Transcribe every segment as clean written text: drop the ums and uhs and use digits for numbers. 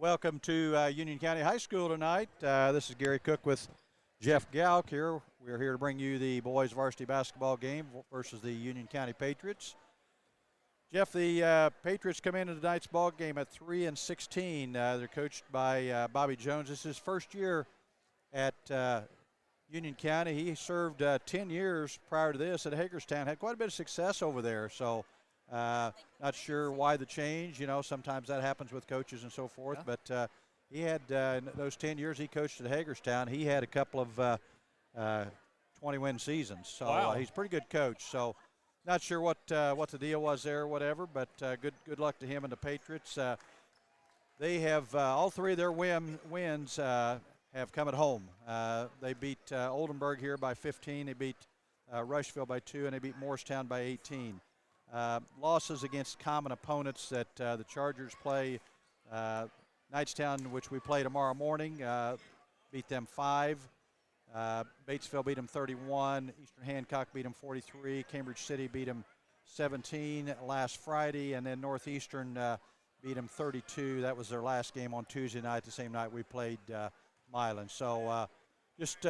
Welcome to Union County High School tonight. This is Gary Cook with Jeff Galk here. We're here to bring you the boys varsity basketball game versus the Union County Patriots. Jeff, the Patriots come into tonight's ball game at 3-16. They're coached by Bobby Jones. This is his first year at Union County. He served 10 years prior to this at Hagerstown. Had quite a bit of success over there. So not sure why the change. You know, sometimes that happens with coaches and so forth. Yeah. But he had those 10 years he coached at Hagerstown. He had a couple of 20-win seasons. So wow. He's a pretty good coach. So not sure what the deal was there or whatever. But good luck to him and the Patriots. They have all three of their wins have come at home. They beat Oldenburg here by 15. They beat Rushville by 2, and they beat Morristown by 18. Losses against common opponents that the Chargers play. Knightstown, which we play tomorrow morning, beat them 5. Batesville beat them 31. Eastern Hancock beat them 43. Cambridge City beat them 17 last Friday. And then Northeastern beat them 32. That was their last game on Tuesday night, the same night we played Milan. So just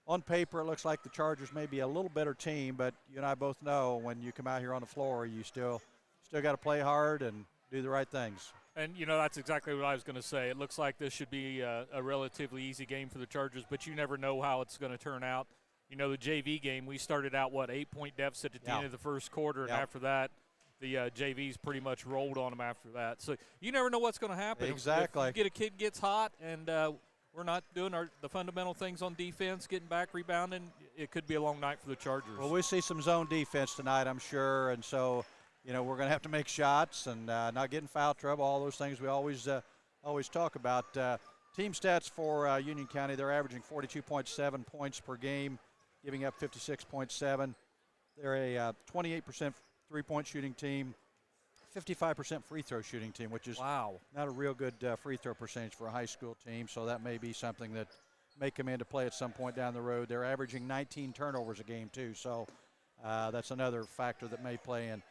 on paper, it looks like the Chargers may be a little better team, but you and I both know when you come out here on the floor, you still got to play hard and do the right things. And, you know, that's exactly what I was going to say. It looks like this should be a relatively easy game for the Chargers, but you never know how it's going to turn out. You know, the JV game, we started out, 8-point deficit at the end of the first quarter, and after that, the JVs pretty much rolled on them after that. So you never know what's going to happen. Exactly. If you get a kid gets hot and we're not doing the fundamental things on defense, getting back, rebounding, it could be a long night for the Chargers. Well, we see some zone defense tonight, I'm sure, and so, you know, we're going to have to make shots and not get in foul trouble, all those things we always talk about. Team stats for Union County, they're averaging 42.7 points per game, giving up 56.7. They're a 28% three-point shooting team, 55% free throw shooting team, which is not a real good free throw percentage for a high school team, so that may be something that may come into play at some point down the road. They're averaging 19 turnovers a game, too, so that's another factor that may play in.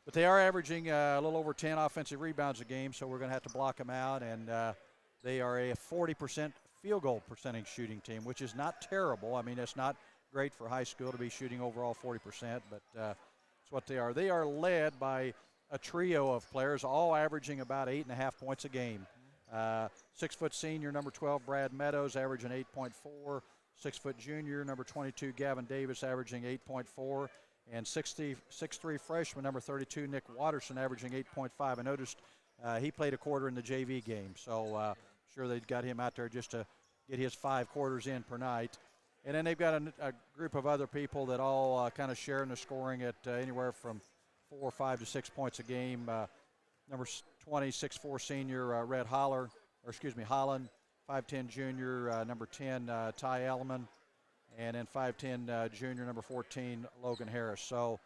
But they are averaging a little over 10 offensive rebounds a game, so we're going to have to block them out, and they are a 40% field goal percentage shooting team, which is not terrible. I mean, it's not great for high school to be shooting overall 40%, but that's what they are. They are led by a trio of players, all averaging about 8.5 points a game. 6-foot senior, number 12, Brad Meadows, averaging 8.4. 6-foot junior, number 22, Gavin Davis, averaging 8.4. And 6'3" freshman, number 32, Nick Watterson, averaging 8.5. I noticed he played a quarter in the JV game, so sure they've got him out there just to get his 5 quarters in per night. And then they've got a group of other people that all kind of share in the scoring at anywhere from 4, 5 to 6 points a game. Number 20, 6'4" senior, Holland, 5'10" junior, number 10, Ty Elliman, and then 5'10" junior, number 14, Logan Harris. So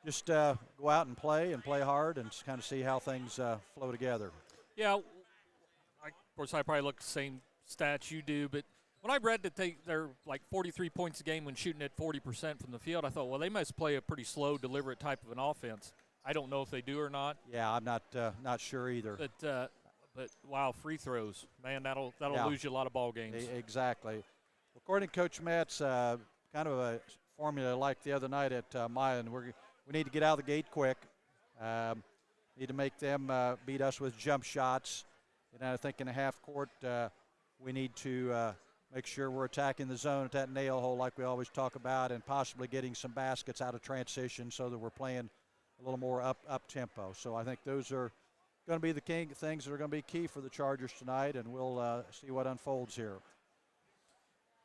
just go out and play hard and kind of see how things flow together. Yeah, of course I probably look the same stats you do, but when I read that they're like 43 points a game when shooting at 40% from the field, I thought, well, they must play a pretty slow, deliberate type of an offense. I don't know if they do or not. Yeah, I'm not sure either. But wow, free throws, man, that'll lose you a lot of ball games. Exactly. According to Coach Metz, kind of a formula like the other night at Milan, we need to get out of the gate quick. Need to make them beat us with jump shots. And I think in the half court, we need to make sure we're attacking the zone at that nail hole like we always talk about, and possibly getting some baskets out of transition so that we're playing a little more up tempo. So I think those are going to be the things that are going to be key for the Chargers tonight, and we'll see what unfolds here.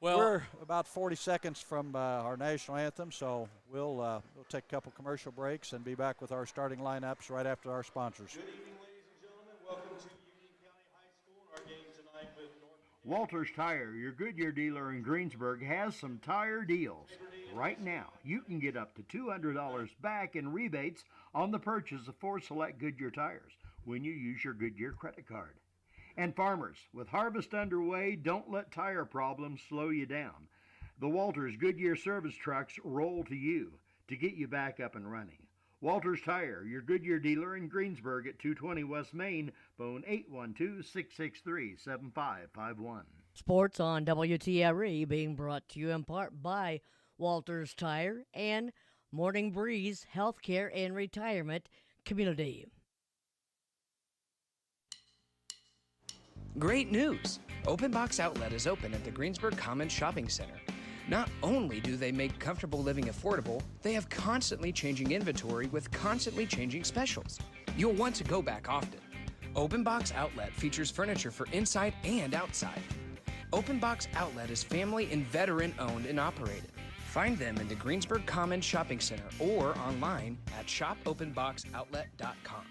Well, we're about 40 seconds from our national anthem, so we'll take a couple commercial breaks and be back with our starting lineups right after our sponsors. Good evening, ladies and gentlemen. Welcome to Union County High School and our game tonight with Walters Tire, your Goodyear dealer in Greensburg, has some tire deals. Right now, you can get up to $200 back in rebates on the purchase of 4 select Goodyear tires when you use your Goodyear credit card. And farmers, with harvest underway, don't let tire problems slow you down. The Walters Goodyear service trucks roll to you to get you back up and running. Walters Tire, your Goodyear dealer in Greensburg at 220 West Main, phone 812-663-7551. Sports on WTRE being brought to you in part by Walters Tire and Morning Breeze Healthcare and Retirement Community. Great news! Open Box Outlet is open at the Greensburg Commons Shopping Center. Not only do they make comfortable living affordable, they have constantly changing inventory with constantly changing specials. You'll want to go back often. Open Box Outlet features furniture for inside and outside. Open Box Outlet is family and veteran owned and operated. Find them in the Greensburg Commons Shopping Center or online at shopopenboxoutlet.com.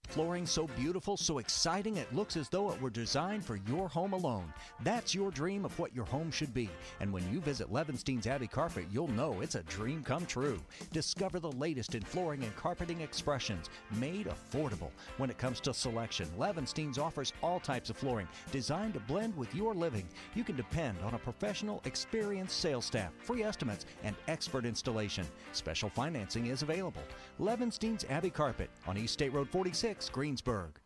Flooring so beautiful, so exciting, it looks as though it were designed for your home alone. That's your dream of what your home should be. And when you visit Levenstein's Abbey Carpet, you'll know it's a dream come true. Discover the latest in flooring and carpeting expressions, made affordable. When it comes to selection, Levenstein's offers all types of flooring designed to blend with your living. You can depend on a professional, experienced sales staff, free estimates, and expert installation. Special financing is available. Levenstein's Abbey Carpet on East State Road 46, Greensburg.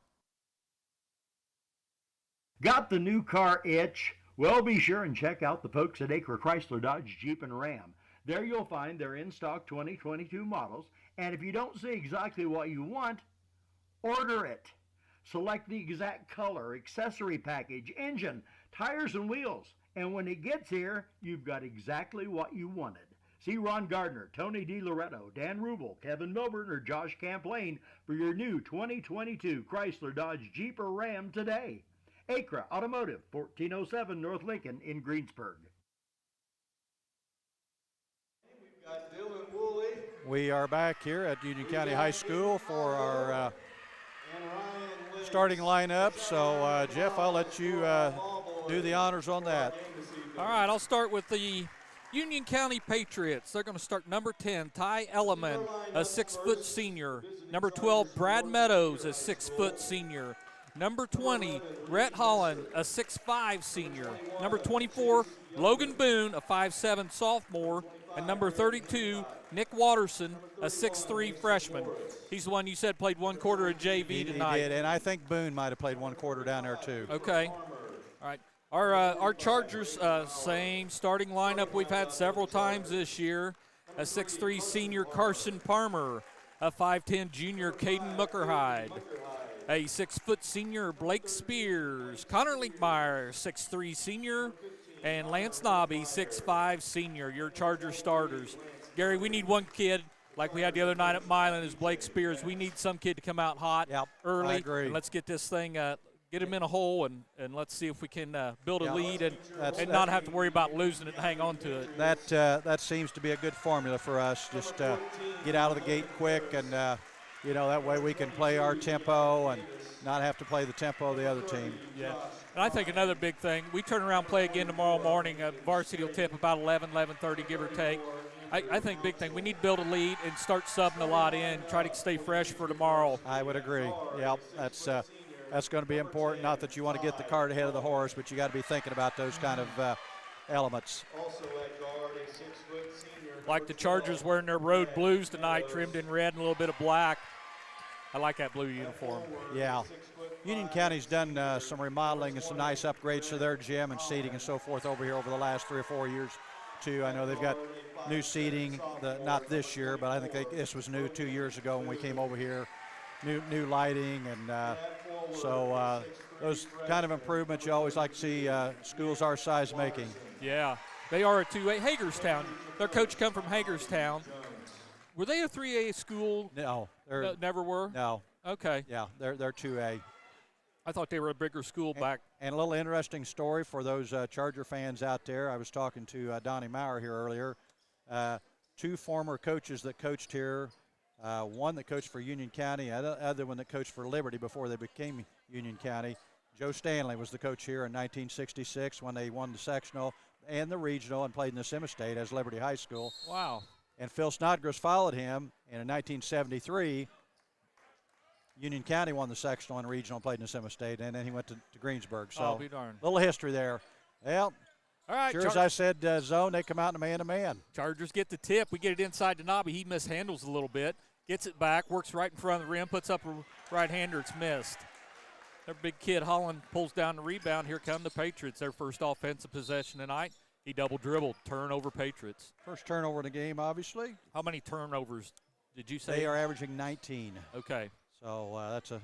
Got the new car itch? Well, be sure and check out the folks at Acre Chrysler Dodge Jeep and Ram. There you'll find their in-stock 2022 models, and if you don't see exactly what you want, order it. Select the exact color, accessory package, engine, tires, and wheels, and when it gets here, you've got exactly what you wanted. See Ron Gardner, Tony DiLoretto, Dan Rubel, Kevin Milburn, or Josh Camplain for your new 2022 Chrysler Dodge Jeep or Ram today. Acra Automotive, 1407 North Lincoln in Greensburg. We've got Dylan Woolley We are back here at Union County High School for our and Ryan Lennox. starting lineup. So, Jeff, I'll let you do the honors on that. All right, I'll start with the Union County Patriots. They're going to start number 10, Ty Elliman, a 6-foot senior. Number 12, Brad Meadows, a 6-foot senior. Number 20, Rhett Holland, a 6'5 senior. Number 24, Logan Boone, a 5'7 sophomore. And number 32, Nick Watterson, a 6'3 freshman. He's the one you said played one quarter of JV tonight. He did, and I think Boone might have played one quarter down there too. Okay. All right. Our Chargers, same starting lineup we've had several times this year. A 6'3 senior Carson Palmer, a 5'10 junior Caden Muckerhide, a 6-foot senior Blake Spears, Connor Linkmeyer, 6'3 senior, and Lance Nobby, 6'5 senior, your Charger starters. Gary, we need one kid like we had the other night at Milan is Blake Spears. We need some kid to come out hot early. I agree. And let's get this thing, get him in a hole, and let's see if we can build a lead and not have to worry about losing it and hang on to it. That seems to be a good formula for us. Just get out of the gate quick, and that way we can play our tempo and not have to play the tempo of the other team. Yeah, and I think another big thing, we turn around and play again tomorrow morning. Varsity will tip about 11:30, give or take. I think big thing, we need to build a lead and start subbing a lot in, try to stay fresh for tomorrow. I would agree. Yeah, that's going to be important. Not that you want to get the cart ahead of the horse, but you got to be thinking about those kind of elements. Also at guard, a 6-foot senior. Like the Chargers wearing their road blues tonight, trimmed in red and a little bit of black. I like that blue uniform. Yeah. Union County's done some remodeling and some nice upgrades to their gym and seating and so forth over here over the last 3 or 4 years, too. I know they've got new seating, not this year, but I think this was new 2 years ago when we came over here. New lighting, and so those kind of improvements you always like to see schools our size making. Yeah, they are a 2A. Hagerstown, their coach come from Hagerstown. Were they a 3A school? No. Never were? No. Okay. Yeah, they're 2A. I thought they were a bigger school back. And a little interesting story for those Charger fans out there. I was talking to Donnie Maurer here earlier. 2 former coaches that coached here. One that coached for Union County, other one that coached for Liberty before they became Union County. Joe Stanley was the coach here in 1966 when they won the sectional and the regional and played in the semi-state as Liberty High School. Wow. And Phil Snodgrass followed him, and in 1973, Union County won the sectional and regional and played in the semi-state, and then he went to Greensburg. So I'll be darned. Little history there. Well, all right, sure as I said, zone, they come out in a man-to-man. Chargers get the tip. We get it inside to Nobby. He mishandles a little bit. Gets it back, works right in front of the rim, puts up a right-hander. It's missed. Their big kid, Holland, pulls down the rebound. Here come the Patriots, their first offensive possession tonight. He double dribbled, turnover Patriots. First turnover in the game, obviously. How many turnovers did you say? They are averaging 19. Okay. So that's a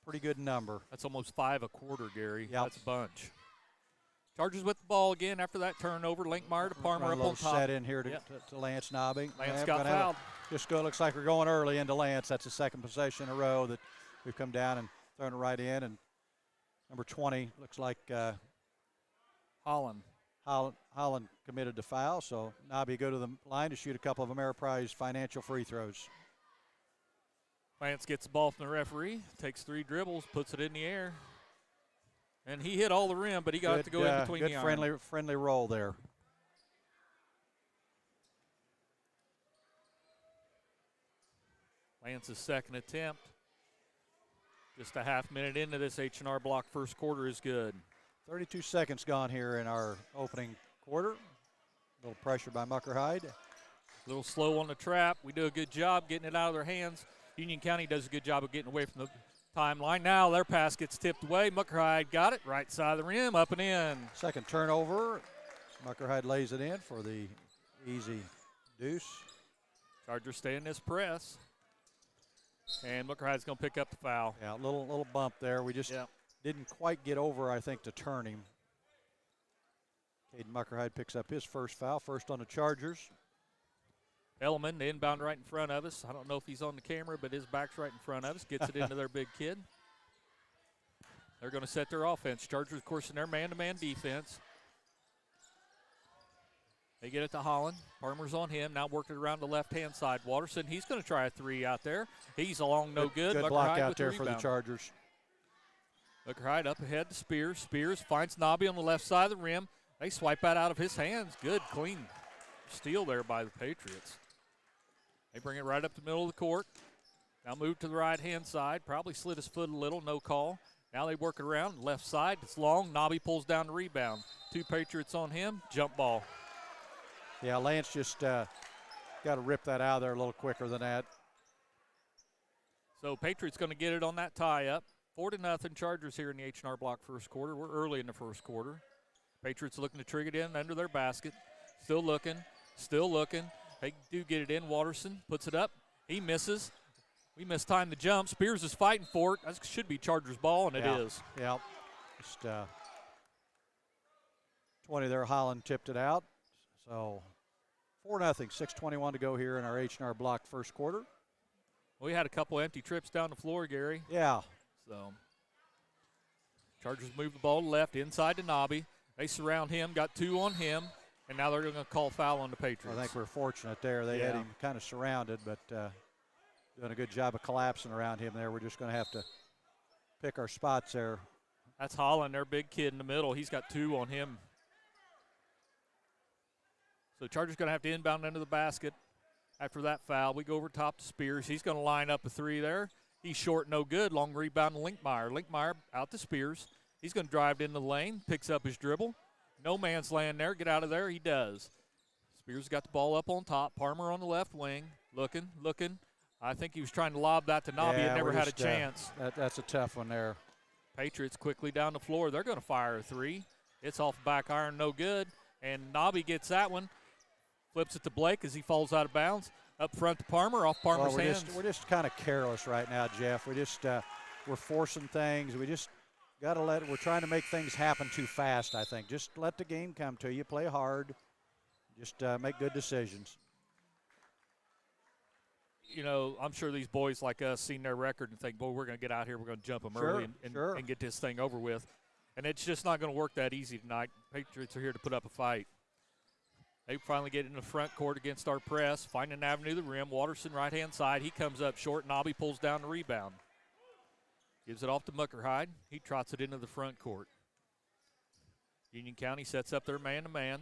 pretty good number. That's almost 5 a quarter, Gary. Yep. That's a bunch. Chargers with the ball again after that turnover. Linkmeyer to Palmer up on top. Set in here to, Yep. to Lance Nobby. Lance got fouled. Looks like we're going early into Lance. That's the second possession in a row that we've come down and thrown it right in. And number 20 looks like Holland committed the foul. So Nobby go to the line to shoot a couple of Ameriprise Financial free throws. Lance gets the ball from the referee, takes 3 dribbles, puts it in the air. And he hit all the rim, but he got to go in between the iron. Good friendly roll there. Lance's second attempt. Just a half minute into this H&R Block first quarter is good. 32 seconds gone here in our opening quarter. A little pressure by Muckerhide. A little slow on the trap. We do a good job getting it out of their hands. Union County does a good job of getting away from the timeline. Now their pass gets tipped away. Muckerhide got it right side of the rim, up and in. Second turnover. Muckerhide lays it in for the easy deuce. Chargers stay in this press. And Muckerhide's going to pick up the foul. Yeah, a little bump there. We just didn't quite get over, I think, to turn him. Caden Muckerhide picks up his first foul, first on the Chargers. Elliman, the inbound right in front of us. I don't know if he's on the camera, but his back's right in front of us. Gets it into their big kid. They're going to set their offense. Chargers, of course, in their man-to-man defense. They get it to Holland. Farmer's on him. Now working around the left-hand side. Watterson, he's going to try a 3 out there. He's along no good. Good block out there for the Chargers. Muckerhide up ahead to Spears. Spears finds Nobby on the left side of the rim. They swipe that out of his hands. Good, clean steal there by the Patriots. They bring it right up the middle of the court. Now move to the right-hand side. Probably slid his foot a little, no call. Now they work it around. Left side, it's long. Nobby pulls down the rebound. 2 Patriots on him. Jump ball. Yeah, Lance just got to rip that out of there a little quicker than that. So Patriots going to get it on that tie-up. 4-0 Chargers here in the H&R Block first quarter. We're early in the first quarter. Patriots looking to trigger it in under their basket. Still looking. They do get it in. Watterson puts it up. He misses. We mistimed the jump. Spears is fighting for it. That should be Chargers ball, and it is. Yeah. Just 20 there. Holland tipped it out. So 4-0. 6:21 to go here in our H&R Block first quarter. We had a couple empty trips down the floor, Gary. Yeah. So Chargers move the ball to left, inside to Nobby. They surround him, got 2 on him, and now they're going to call foul on the Patriots. I think we're fortunate there. They had him kind of surrounded, but doing a good job of collapsing around him there. We're just going to have to pick our spots there. That's Holland, their big kid in the middle. He's got 2 on him. So Chargers going to have to inbound into the basket after that foul. We go over top to Spears. He's going to line up a 3 there. He's short, no good. Long rebound to Linkmeyer. Linkmeyer out to Spears. He's going to drive into the lane, picks up his dribble. No man's land there. Get out of there. He does. Spears got the ball up on top. Palmer on the left wing. Looking. I think he was trying to lob that to Nobby. Yeah, and never had a chance. That's a tough one there. Patriots quickly down the floor. They're going to fire a 3. It's off the back iron, no good. And Nobby gets that one. Flips it to Blake as he falls out of bounds. Up front to Palmer, off Palmer's hands. We're just kind of careless right now, Jeff. We're forcing things. We just got to we're trying to make things happen too fast, I think. Just let the game come to you. Play hard. Just make good decisions. You know, I'm sure these boys like us seen their record and think, boy, we're going to get out here. We're going to jump them early and get this thing over with. And it's just not going to work that easy tonight. Patriots are here to put up a fight. They finally get in the front court against our press, find an avenue to the rim. Watterson right-hand side. He comes up short. Nobby pulls down the rebound. Gives it off to Muckerhide. He trots it into the front court. Union County sets up their man-to-man.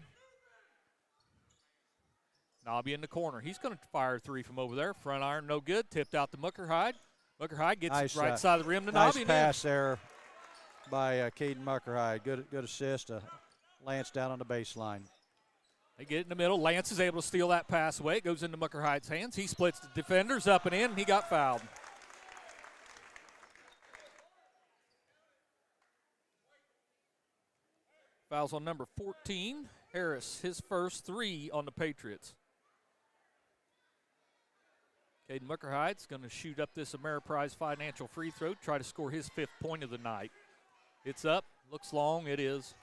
Nobby in the corner. He's going to fire a 3 from over there. Front iron, no good. Tipped out to Muckerhide. Muckerhide gets right side of the rim to Nobby. Nice pass there by Caden Muckerhide. Good assist. Lance down on the baseline. They get it in the middle. Lance is able to steal that pass away. It goes into Mucker Hyde's hands. He splits the defenders up and in, and he got fouled. Fouls on number 14, Harris, his first 3 on the Patriots. Caden Mucker Hyde's going to shoot up this Ameriprise financial free throw, try to score his 5th point of the night. It's up, looks long, it is.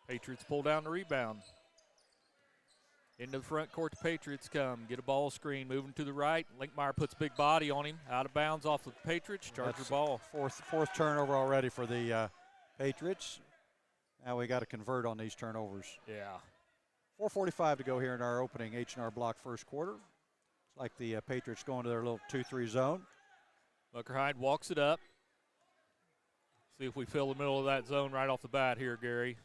Patriots pull down the rebound. Into the front court, the Patriots come. Get a ball screen, moving to the right. Linkmeyer puts big body on him. Out of bounds off the Patriots. Charger ball. Fourth turnover already for the Patriots. Now we got to convert on these turnovers. Yeah. 4:45 to go here in our opening H&R Block first quarter. It's like the Patriots going to their little 2-3 zone. Mucker Hyde walks it up. See if we fill the middle of that zone right off the bat here, Gary.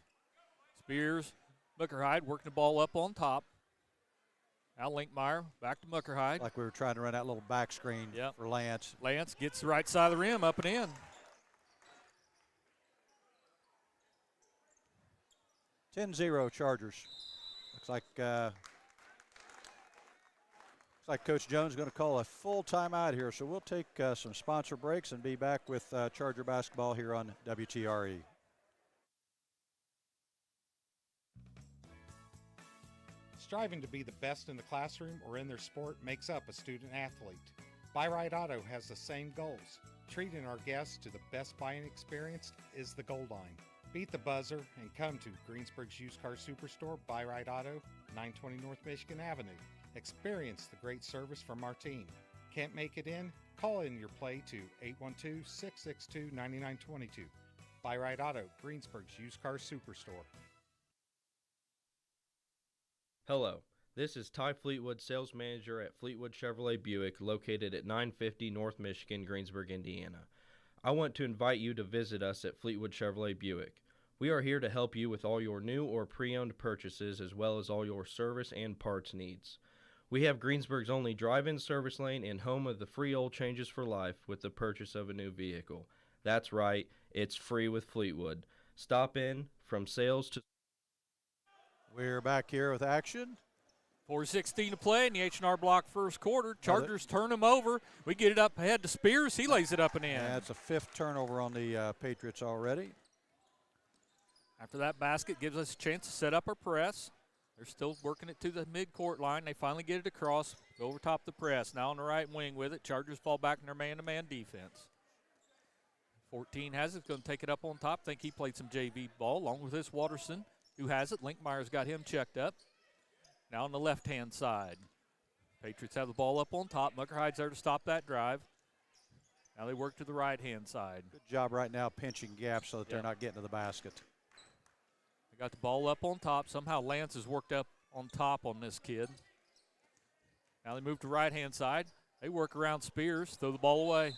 Spears, Mucker Hyde working the ball up on top. Now Linkmeyer, back to Mucker Hyde. Like we were trying to run that little back screen for Lance. Lance gets the right side of the rim, up and in. 10-0 Chargers. Looks like Coach Jones is going to call a full timeout here, so we'll take some sponsor breaks and be back with Charger basketball here on WTRE. Striving to be the best in the classroom or in their sport makes up a student athlete. Buy-Right Auto has the same goals. Treating our guests to the best buying experience is the goal line. Beat the buzzer and come to Greensburg's Used Car Superstore, Buy-Right Auto, 920 North Michigan Avenue. Experience the great service from our team. Can't make it in? Call in your play to 812-662-9922. Buy-Right Auto, Greensburg's Used Car Superstore. Hello, this is Ty Fleetwood, sales manager at Fleetwood Chevrolet Buick, located at 950 North Michigan, Greensburg, Indiana. I want to invite you to visit us at Fleetwood Chevrolet Buick. We are here to help you with all your new or pre-owned purchases, as well as all your service and parts needs. We have Greensburg's only drive-in service lane and home of the free oil changes for life with the purchase of a new vehicle. That's right, it's free with Fleetwood. Stop in from sales to... We're back here with action. 4:16 to play in the H&R Block first quarter. Chargers turn them over. We get it up ahead to Spears. He lays it up and in. Yeah, it's a 5th turnover on the Patriots already. After that basket gives us a chance to set up our press. They're still working it to the midcourt line. They finally get it across, go over top the press. Now on the right wing with it. Chargers fall back in their man-to-man defense. 14 has it, going to take it up on top. Think he played some JV ball along with this Watterson, who has it. Linkmeyer's got him checked up. Now on the left-hand side. Patriots have the ball up on top. Mucker Hyde's there to stop that drive. Now they work to the right-hand side. Good job right now pinching gaps so that they're not getting to the basket. They got the ball up on top. Somehow Lance has worked up on top on this kid. Now they move to right-hand side. They work around Spears, throw the ball away.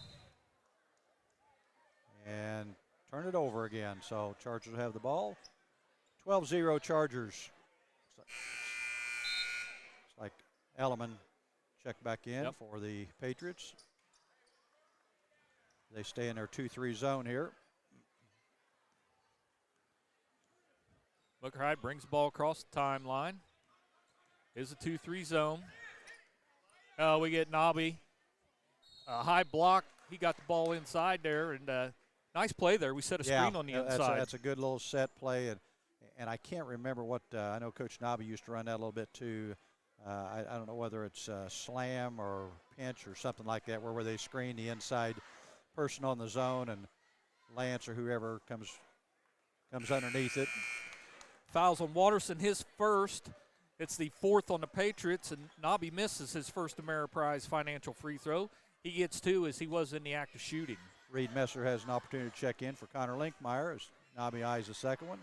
And turn it over again. So Chargers have the ball. 12-0 Chargers. It's like Elliman checked back in for the Patriots. They stay in their 2-3 zone here. Mucker Hyde brings the ball across the timeline. Here's a 2-3 zone. We get Nobby. High block. He got the ball inside there, and nice play there. We set a screen on the inside. That's a good little set play, and I can't remember what I know Coach Nobby used to run that a little bit too. I don't know whether it's slam or pinch or something like that, where they screen the inside person on the zone, and Lance or whoever comes underneath it. Fouls on Watterson, his first. It's the 4th on the Patriots, and Nobby misses his first Ameriprise financial free throw. He gets 2 as he was in the act of shooting. Reed Messer has an opportunity to check in for Connor Linkmeyer as Nobby eyes the second one.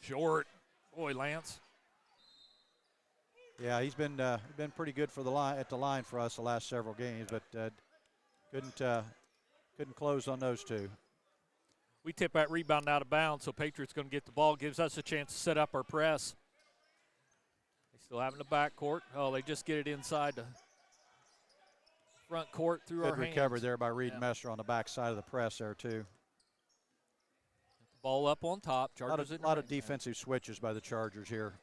Short. Boy, Lance. Yeah, he's been pretty good for the line at the line for us the last several games, but couldn't close on those two. We tip that rebound out of bounds, so Patriots going to get the ball, gives us a chance to set up our press. They still have in the backcourt. Oh, they just get it inside the front court through our hands. Good recovery there by Reed Messer on the back side of the press there too. Ball up on top. A lot Chargers of, in lot the of defensive switches by the Chargers here.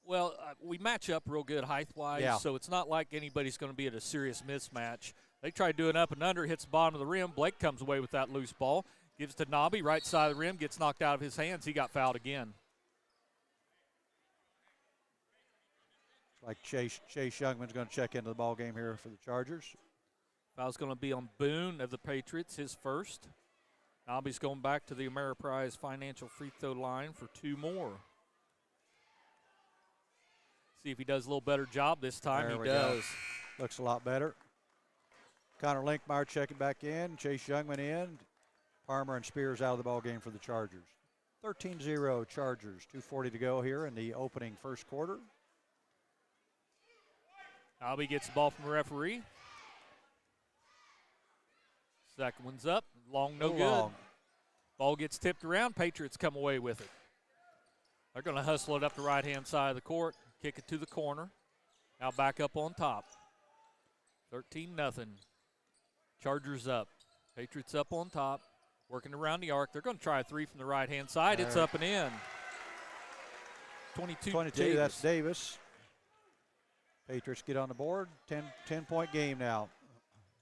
Well, we match up real good height-wise, Yeah. so it's not like anybody's going to be at a serious mismatch. They try doing up and under, hits the bottom of the rim. Blake comes away with that loose ball. Gives to Nobby, right side of the rim, gets knocked out of his hands. He got fouled again. Like Chase Youngman's going to check into the ball game here for the Chargers. Foul's going to be on Boone of the Patriots, his first. Nobby's going back to the Ameriprise Financial free throw line for 2 more. See if he does a little better job this time. There He we does. go. Looks a lot better. Connor Linkmeyer checking back in. Chase Youngman in. Palmer and Spears out of the ball game for the Chargers. 13-0 Chargers. 2:40 to go here in the opening first quarter. Nobby gets the ball from the referee. Second one's up. Long, no good. Long. Ball gets tipped around. Patriots come away with it. They're going to hustle it up the right-hand side of the court, kick it to the corner. Now back up on top. 13-0. Chargers up. Patriots up on top, working around the arc. They're going to try a 3 from the right-hand side. It's up and in. 22 Davis. That's Davis. Patriots get on the board. 10-point game now.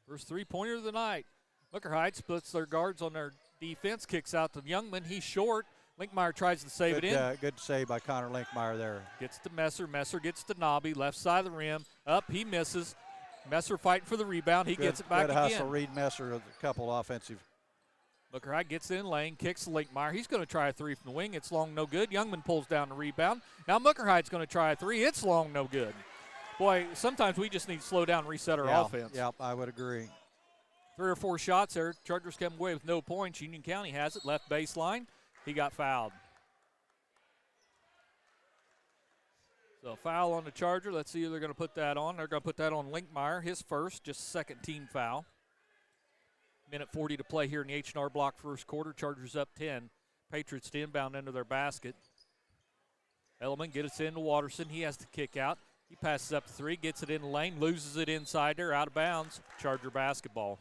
First three-pointer of the night. Muckerhide splits their guards on their defense, kicks out to Youngman. He's short. Linkmeyer tries to save it in. Good save by Connor Linkmeyer there. Gets to Messer. Messer gets to Nobby, left side of the rim. Up, he misses. Messer fighting for the rebound. He gets it back good again. Hustle, Reed Messer, a couple offensive. Muckerhide gets in lane, kicks to Linkmeyer. He's going to try a 3 from the wing. It's long, no good. Youngman pulls down the rebound. Now Muckerhide's going to try a 3. It's long, no good. Boy, sometimes we just need to slow down and reset our offense. Yeah, I would agree. 3 or 4 shots there. Chargers come away with no points. Union County has it. Left baseline. He got fouled. So foul on the Charger. Let's see who they're going to put that on. They're going to put that on Linkmeyer, his first, just second team foul. Minute 40 to play here in the H&R Block first quarter. Chargers up 10. Patriots to inbound into their basket. Elliman gets it into Watterson. He has to kick out. He passes up to 3, gets it in the lane, loses it inside there, out of bounds. Charger basketball.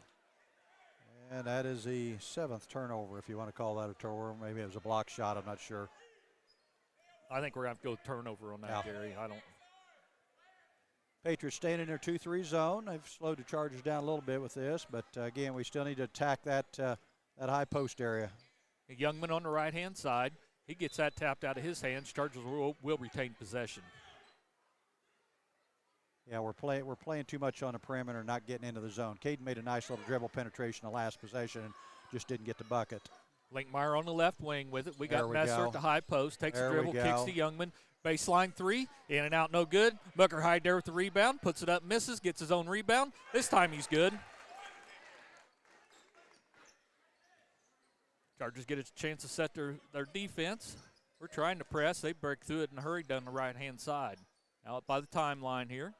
And that is the 7th turnover, if you want to call that a turnover. Maybe it was a block shot, I'm not sure. I think we're going to have to go turnover on that, Gary. I don't. Patriots staying in their 2-3 zone. They've slowed the Chargers down a little bit with this, but again, we still need to attack that high post area. Youngman on the right-hand side. He gets that tapped out of his hands. Chargers will retain possession. Yeah, we're playing too much on the perimeter, not getting into the zone. Caden made a nice little dribble penetration the last possession and just didn't get the bucket. Linkmeyer on the left wing with it. We got There we Messer go. at the high post. Takes There the we dribble, kicks go. to Youngman. Baseline 3, in and out, no good. Muckerhide there with the rebound. Puts it up, misses, gets his own rebound. This time he's good. Chargers get a chance to set their defense. We're trying to press. They break through it in a hurry down the right-hand side. Now up by the timeline here.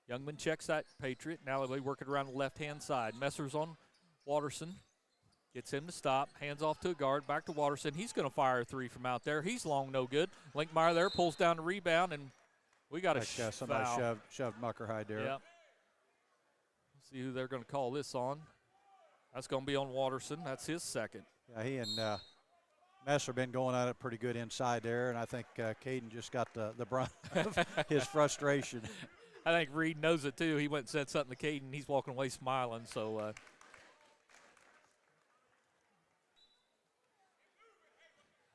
Youngman checks that Patriot. Now they work it around the left-hand side. Messer's on Watterson. Gets him to stop. Hands off to a guard. Back to Watterson. He's going to fire a 3 from out there. He's long, no good. Linkmeyer there pulls down the rebound, and we got a Somebody foul. shoved Muckerhide there. Yep. Let's see who they're going to call this on. That's going to be on Watterson. That's his second. Yeah, he and Messer been going at it pretty good inside there, and I think Caden just got the brunt of his frustration. I think Reed knows it too. He went and said something to Caden. He's walking away smiling. So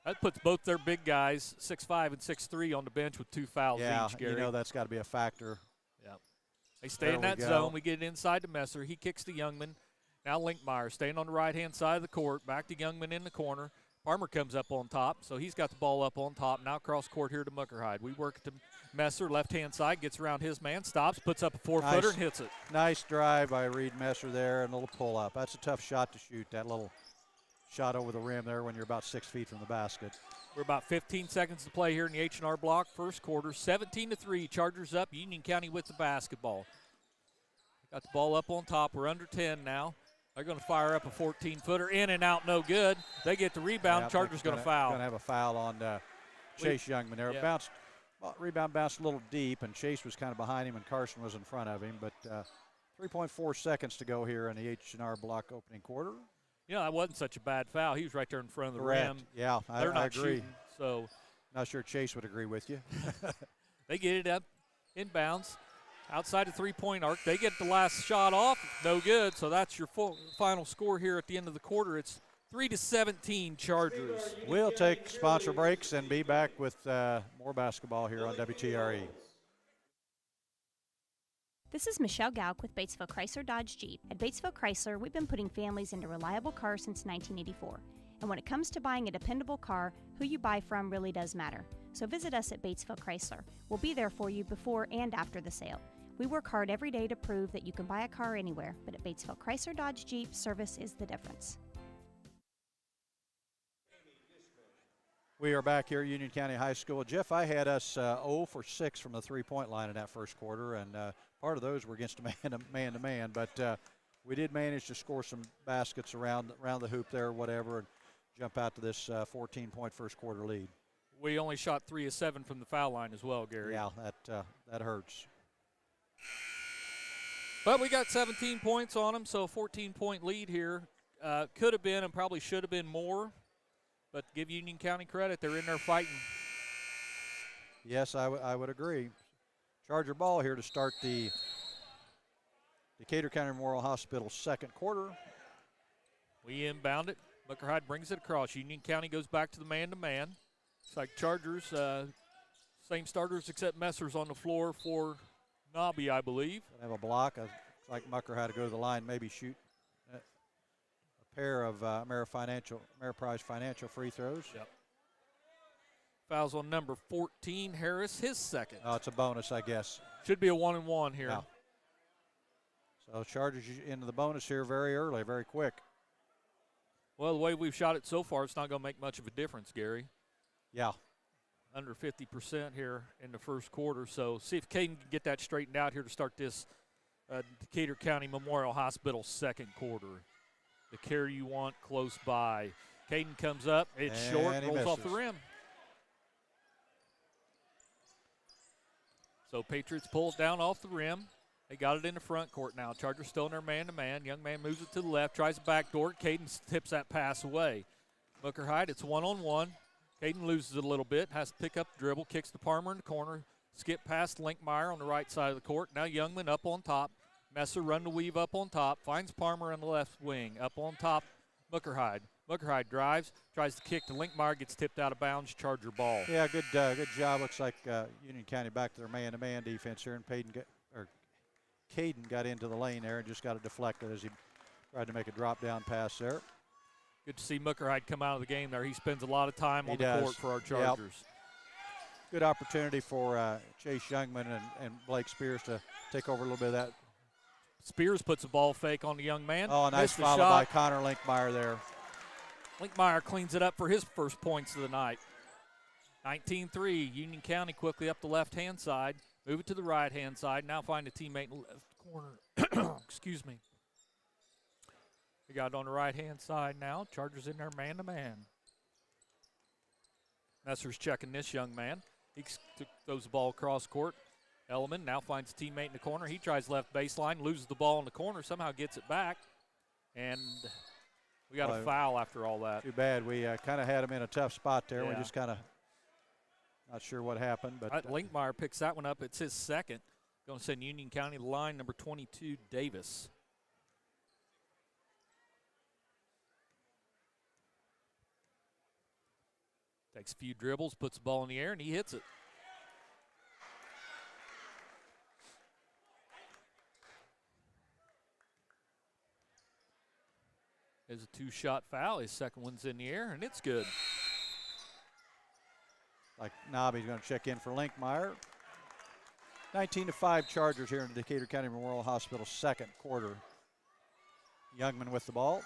that puts both their big guys, 6'5" and 6'3", on the bench with 2 fouls each, Gary. You know that's got to be a factor. Yep. They stay in that zone. We get it inside to Messer. He kicks to Youngman. Now Linkmeyer staying on the right-hand side of the court. Back to Youngman in the corner. Palmer comes up on top, so he's got the ball up on top. Now cross court here to Muckerhide. We work to Messer, left-hand side, gets around his man, stops, puts up a 4-footer and hits it. Nice drive by Reed Messer there and a little pull-up. That's a tough shot to shoot, that little shot over the rim there when you're about 6 feet from the basket. We're about 15 seconds to play here in the H&R Block, first quarter. 17-3, Chargers up, Union County with the basketball. Got the ball up on top. We're under 10 now. They're going to fire up a 14-footer, in and out, no good. They get the rebound. Chargers going to foul. Going to have a foul on Chase Youngman there. Yeah. Rebound bounced a little deep, and Chase was kind of behind him, and Carson was in front of him. But 3.4 seconds to go here in the H&R Block opening quarter. You know, that wasn't such a bad foul. He was right there in front of the Correct. rim. Yeah, They're I not agree. shooting, so Not sure Chase would agree with you. they get it up inbounds outside the three-point arc. They get the last shot off, no good. So that's your final score here at the end of the quarter. It's 3-17 Chargers. We'll take sponsor breaks and be back with more basketball here on WTRE. This is Michelle Gauk with Batesville Chrysler Dodge Jeep. At Batesville Chrysler, we've been putting families into reliable cars since 1984. And when it comes to buying a dependable car, who you buy from really does matter. So visit us at Batesville Chrysler. We'll be there for you before and after the sale. We work hard every day to prove that you can buy a car anywhere, but at Batesville Chrysler Dodge Jeep, service is the difference. We are back here at Union County High School. Jeff, I had us 0 for 6 from the three-point line in that first quarter, and part of those were against a man-to-man, but we did manage to score some baskets around the hoop there, whatever, and jump out to this 14-point first quarter lead. We only shot 3 of 7 from the foul line as well, Gary. Yeah, that hurts. But we got 17 points on them, so a 14-point lead here. Could have been and probably should have been more, but give Union County credit. They're in there fighting. Yes, I would agree. Charger ball here to start the Decatur County Memorial Hospital second quarter. We inbound it. Muckerhide brings it across. Union County goes back to the man-to-man. It's like Chargers, same starters except Messers on the floor for Nobby, I believe. Have a block. Looks like Mucker had to go to the line, maybe shoot a pair of Ameriprise Financial free throws. Yep. Fouls on number 14, Harris, his second. Oh, it's a bonus, I guess. Should be a 1-and-1 here. Yeah. So Chargers into the bonus here very early, very quick. Well, the way we've shot it so far, it's not going to make much of a difference, Gary. Yeah. Under 50% here in the first quarter. So see if Caden can get that straightened out here to start this Decatur County Memorial Hospital second quarter. The care you want close by. Caden comes up. It's And short, he rolls off the misses. rim. So Patriots pull it down off the rim. They got it in the front court now. Chargers still in their man-to-man. Young man moves it to the left, tries a backdoor. Caden tips that pass away. Muckerhide, it's one-on-one. Caden loses it a little bit, has to pick up the dribble, kicks to Palmer in the corner, skip past Linkmeyer on the right side of the court. Now Youngman up on top. Messer run to weave up on top, finds Palmer on the left wing. Up on top, Muckerhide. Muckerhide drives, tries to kick to Linkmeyer, gets tipped out of bounds, Charger ball. Yeah, good job. Looks like Union County back to their man-to-man defense here, and Caden got into the lane there and just got it deflected as he tried to make a drop-down pass there. Good to see Muckerhide come out of the game there. He spends a lot of time on the court for our Chargers. Yep. Good opportunity for Chase Youngman and Blake Spears to take over a little bit of that. Spears puts a ball fake on the young man. Oh, a nice Missed the follow shot. by Connor Linkmeyer there. Linkmeyer cleans it up for his first points of the night. 19-3, Union County quickly up the left-hand side. Move it to the right-hand side. Now find a teammate in the left corner. Excuse me. We got it on the right-hand side now. Chargers in there man-to-man. Messer's checking this young man. He throws the ball across court. Elliman now finds a teammate in the corner. He tries left baseline, loses the ball in the corner, somehow gets it back. And we got a foul after all that. Too bad. We kind of had him in a tough spot there. Yeah. We just kind of not sure what happened. But Linkmeyer picks that one up. It's his second. Going to send Union County to the line, number 22, Davis. Takes a few dribbles, puts the ball in the air, and he hits it. There's a two-shot foul. His second one's in the air, and it's good. like Nobby's going to check in for Linkmeyer. 19-5 Chargers here in the Decatur County Memorial Hospital second quarter. Youngman with the ball.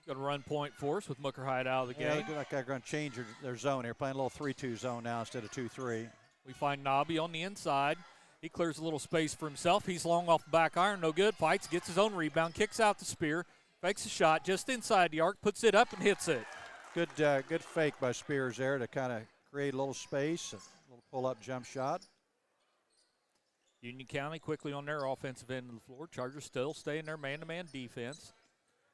Going to run point for us with Muckerhide out of the game. Look like they're going to change their zone here, playing a little 3-2 zone now instead of 2-3. We find Nobby on the inside. He clears a little space for himself. He's long off the back iron, no good. Fights, gets his own rebound, kicks out the spear, fakes a shot just inside the arc, puts it up and hits it. Good fake by Spears there to kind of create a little space, a little pull-up jump shot. Union County quickly on their offensive end of the floor. Chargers still stay in their man-to-man defense.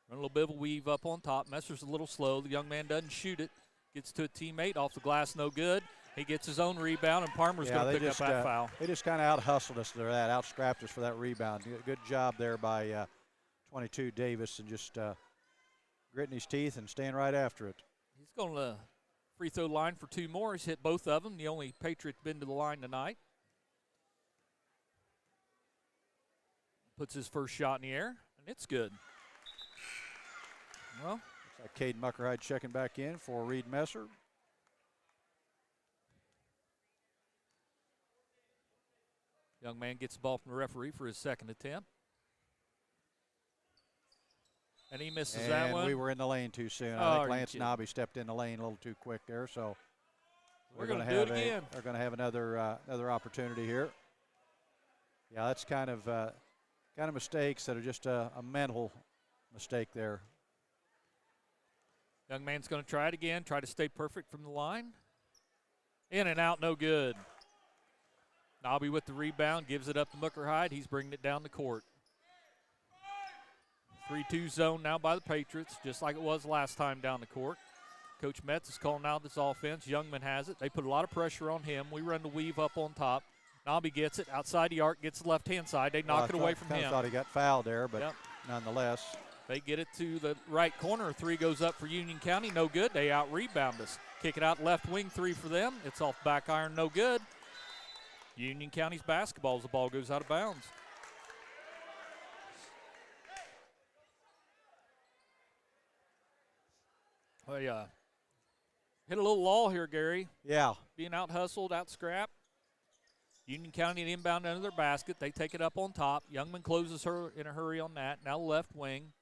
Run a little bit of a weave up on top. Messer's a little slow. The young man doesn't shoot it. Gets to a teammate. Off the glass, no good. He gets his own rebound, and Parmer's going to pick up that foul. They just kind of out-hustled us for that, out-scrapped us for that rebound. Good job there by 22 Davis, and just gritting his teeth and staying right after it. He's going to free throw line for 2 more. He's hit both of them. The only Patriot been to the line tonight. Puts his first shot in the air, and it's good. Well, looks like Caden Muckerhide checking back in for Reed Messer. Young man gets the ball from the referee for his second attempt. And he misses that one. And we were in the lane too soon. I think Lance Nobby stepped in the lane a little too quick there, so we're going to do it again. They're going to have another opportunity here. Yeah, that's kind of mistakes that are just a mental mistake there. Young man's going to try it again, try to stay perfect from the line. In and out, no good. Nobby with the rebound, gives it up to Muckerhide. He's bringing it down the court. 3-2 zone now by the Patriots, just like it was last time down the court. Coach Metz is calling out this offense. Youngman has it. They put a lot of pressure on him. We run the weave up on top. Nobby gets it outside the arc, gets the left-hand side. They knock it away from him. I thought he got fouled there, but nonetheless. They get it to the right corner. 3 goes up for Union County. No good. They out-rebound us. Kick it out left wing, 3 for them. It's off back iron, no good. Union County's basketball as the ball goes out of bounds. Well, hit a little lull here, Gary. Yeah. Being out-hustled, out-scrapped. Union County an inbound under their basket. They take it up on top. Youngman closes her in a hurry on that. Now left wing.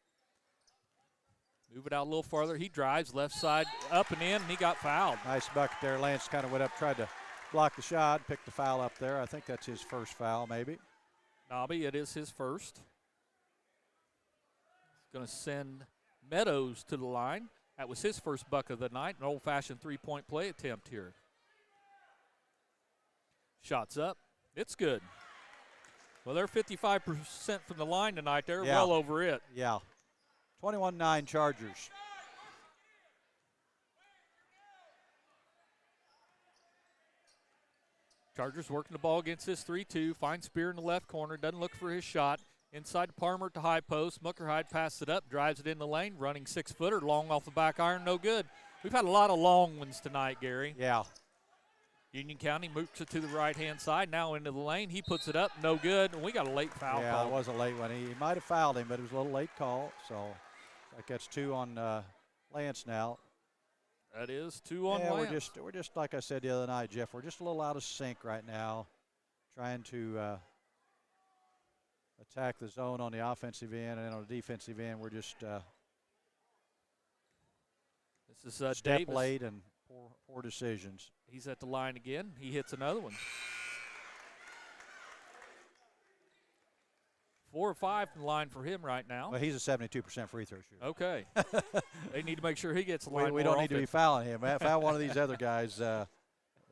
Move it out a little farther. He drives left side up and in, and he got fouled. Nice bucket there. Lance kind of went up, tried to block the shot, picked the foul up there. I think that's his first foul, maybe. Nobby, it is his first. He's going to send Meadows to the line. That was his first bucket of the night, an old-fashioned three-point play attempt here. Shots up. It's good. Well, they're 55% from the line tonight. They're well over it. Yeah. 21-9 Chargers. Chargers working the ball against this 3-2. Finds Spear in the left corner. Doesn't look for his shot. Inside Parmer to high post. Muckerhide passes it up. Drives it in the lane. Running 6-footer. Long off the back iron. No good. We've had a lot of long ones tonight, Gary. Yeah. Union County moves it to the right-hand side. Now into the lane. He puts it up. No good. And we got a late foul call. Yeah, it was a late one. He might have fouled him, but it was a little late call. So like that's 2 on Lance now. That is 2 on Lance. We're just like I said the other night, Jeff. We're just a little out of sync right now, trying to attack the zone on the offensive end, and on the defensive end, we're just this is step Davis. late and poor decisions. He's at the line again. He hits another one. 4 or 5 from the line for him right now. Well, he's a 72% free throw shooter. Okay. They need to make sure he gets the line. We don't need to be fouling him. Foul one of these other guys.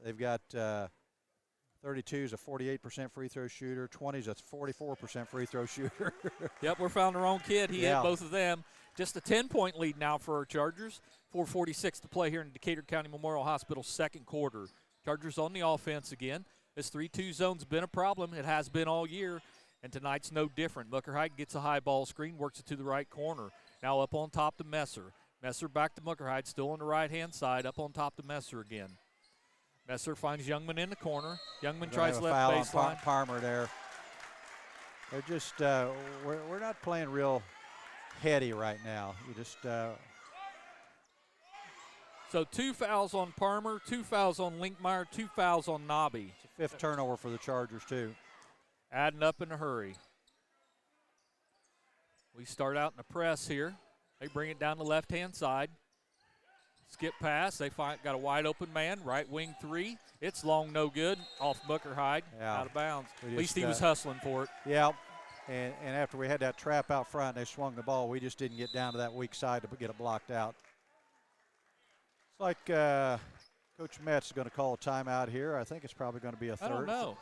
They've got 32's a 48% free throw shooter. 20's a 44% free throw shooter. Yep, we're fouling the wrong kid. He hit both of them. Just a 10-point lead now for our Chargers. 4:46 to play here in Decatur County Memorial Hospital second quarter. Chargers on the offense again. This 3-2 zone's been a problem. It has been all year. And tonight's no different. Muckerhide gets a high ball screen, works it to the right corner. Now up on top to Messer. Messer back to Muckerhide, still on the right-hand side, up on top to Messer again. Messer finds Youngman in the corner. Youngman tries left baseline. Parmer there. They're just, we're not playing real heady right now. You just. So 2 fouls on Parmer, 2 fouls on Linkmeyer, 2 fouls on Nobby. It's a 5th turnover for the Chargers, too. Adding up in a hurry. We start out in the press here. They bring it down the left-hand side. Skip pass. They got a wide-open man. Right wing 3. It's long, no good. Off Muckerhide. Out of bounds. At least he was hustling for it. Yeah. And after we had that trap out front, they swung the ball. We just didn't get down to that weak side to get it blocked out. It's like Coach Metz is going to call a timeout here. I think it's probably going to be a third. I don't know.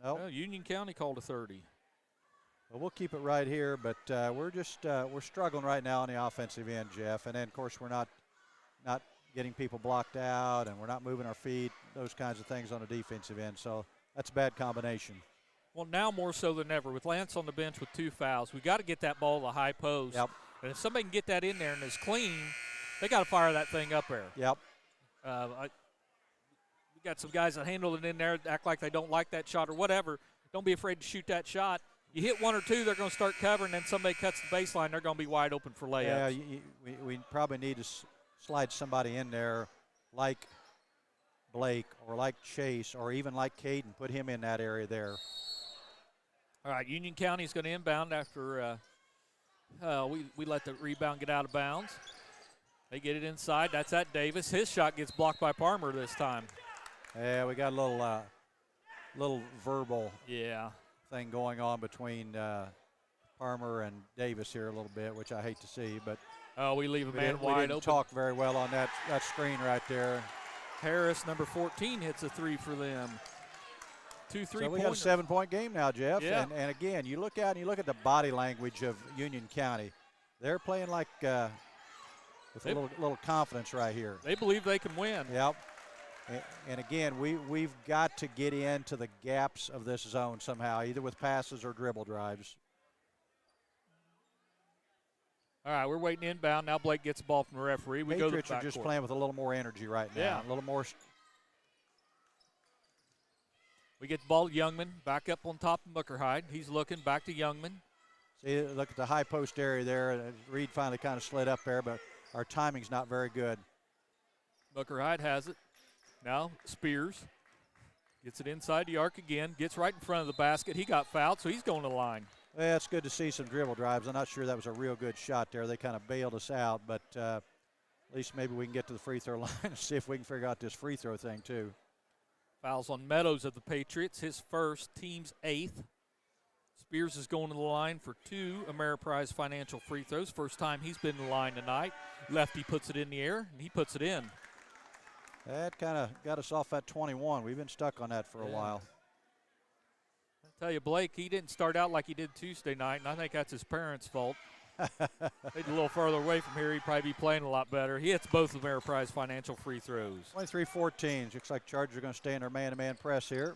No. Well, Union County called a 30. But we'll keep it right here. But we're struggling right now on the offensive end, Jeff. And then of course we're not getting people blocked out, and we're not moving our feet. Those kinds of things on the defensive end. So that's a bad combination. Well, now more so than ever, with Lance on the bench with 2 fouls, we got to get that ball to the high post. Yep. And if somebody can get that in there and is clean, they got to fire that thing up there. Yep. We got some guys that handle it in there, act like they don't like that shot or whatever. Don't be afraid to shoot that shot. You hit 1 or 2, they're going to start covering, then somebody cuts the baseline, they're going to be wide open for layups. Yeah, we probably need to slide somebody in there like Blake or like Chase or even like Caden, put him in that area there. All right, Union County is going to inbound after we let the rebound get out of bounds. They get it inside. That's at Davis. His shot gets blocked by Palmer this time. Yeah, we got a little verbal thing going on between Palmer and Davis here a little bit, which I hate to see. But we leave a man we wide didn't open. talk very well on that screen right there. Harris, number 14, hits a 3 for them. 2 3 So we got a 7-point game now, Jeff. Yeah. And again, you look at the body language of Union County. They're playing like with a little confidence right here. They believe they can win. Yep. And again, we've got to get into the gaps of this zone somehow, either with passes or dribble drives. All right, we're waiting inbound. Now Blake gets the ball from the referee. We go to the Patriots are just backcourt. playing with a little more energy right now. Yeah. A little more. We get the ball to Youngman, back up on top of Muckerhide. He's looking back to Youngman. See, look at the high post area there. Reed finally kind of slid up there, but our timing's not very good. Muckerhide has it. Now Spears gets it inside the arc again, gets right in front of the basket. He got fouled, so he's going to the line. Yeah, it's good to see some dribble drives. I'm not sure that was a real good shot there. They kind of bailed us out, but at least maybe we can get to the free throw line and see if we can figure out this free throw thing too. Fouls on Meadows of the Patriots, his first, team's 8th. Spears is going to the line for 2 Ameriprise Financial free throws. First time he's been in the line tonight. Lefty puts it in the air, and he puts it in. That kind of got us off at 21. We've been stuck on that for a while. I tell you, Blake, he didn't start out like he did Tuesday night, and I think that's his parents' fault. He's a little further away from here. He'd probably be playing a lot better. He hits both of Ameriprise Financial free throws. 23-14. Looks like Chargers are going to stay in their man-to-man press here.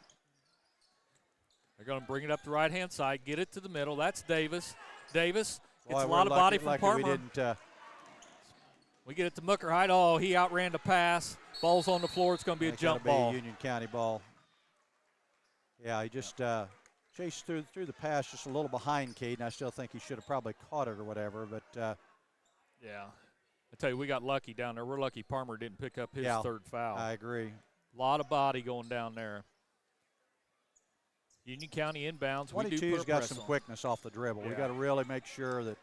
They're going to bring it up the right-hand side, get it to the middle. That's Davis. Davis gets Boy, a lot of body from lucky Palmer. we didn't. We get it to Muckerhide. Oh, he outran the pass. Ball's on the floor. It's going to be a jump ball. A Union County ball. Yeah, he just chased through the pass just a little behind Caden. I still think he should have probably caught it or whatever, but yeah. I tell you, we got lucky down there. We're lucky Palmer didn't pick up his 3rd foul. I agree. A lot of body going down there. Union County inbounds. 22's got some quickness off the dribble. Yeah. We got to really make sure that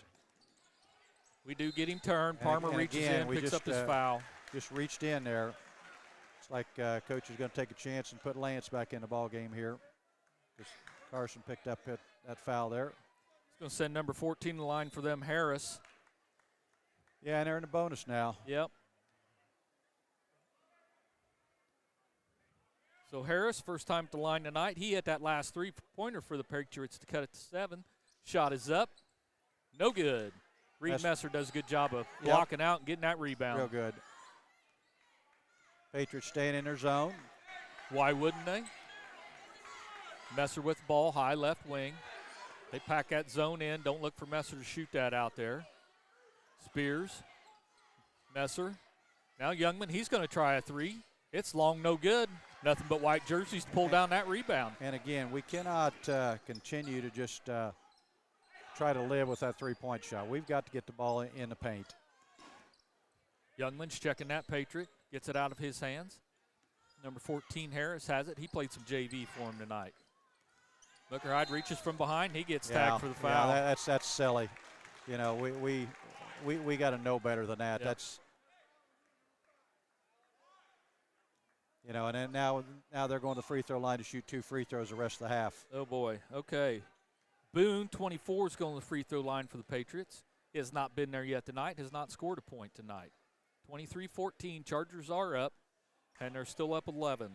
we do get him turned. Palmer reaches in, picks up his foul. Just reached in there. It's like coach is going to take a chance and put Lance back in the ball game here. Because Carson picked up that foul there. He's going to send number 14 in the line for them, Harris. Yeah, and they're in the bonus now. Yep. So Harris, first time at the line tonight. He hit that last 3-pointer for the Patriots to cut it to 7. Shot is up. No good. Reed Messer does a good job of blocking out and getting that rebound. Real good. Patriots staying in their zone. Why wouldn't they? Messer with the ball, high left wing. They pack that zone in. Don't look for Messer to shoot that out there. Spears. Messer. Now Youngman, he's going to try a 3. It's long, no good. Nothing but white jerseys to pull down that rebound. And again, we cannot continue to just try to live with that 3-point shot. We've got to get the ball in the paint. Youngman's checking that Patriot. Gets it out of his hands. Number 14, Harris, has it. He played some JV for him tonight. Muckerhide reaches from behind. He gets tagged for the foul. Yeah, that's silly. You know, we got to know better than that. Yep. That's, you know, and then now they're going to the free throw line to shoot 2 free throws the rest of the half. Oh, boy. Okay. Boone, 24, is going to the free throw line for the Patriots. He has not been there yet tonight, has not scored a point tonight. 23-14, Chargers are up, and they're still up 11.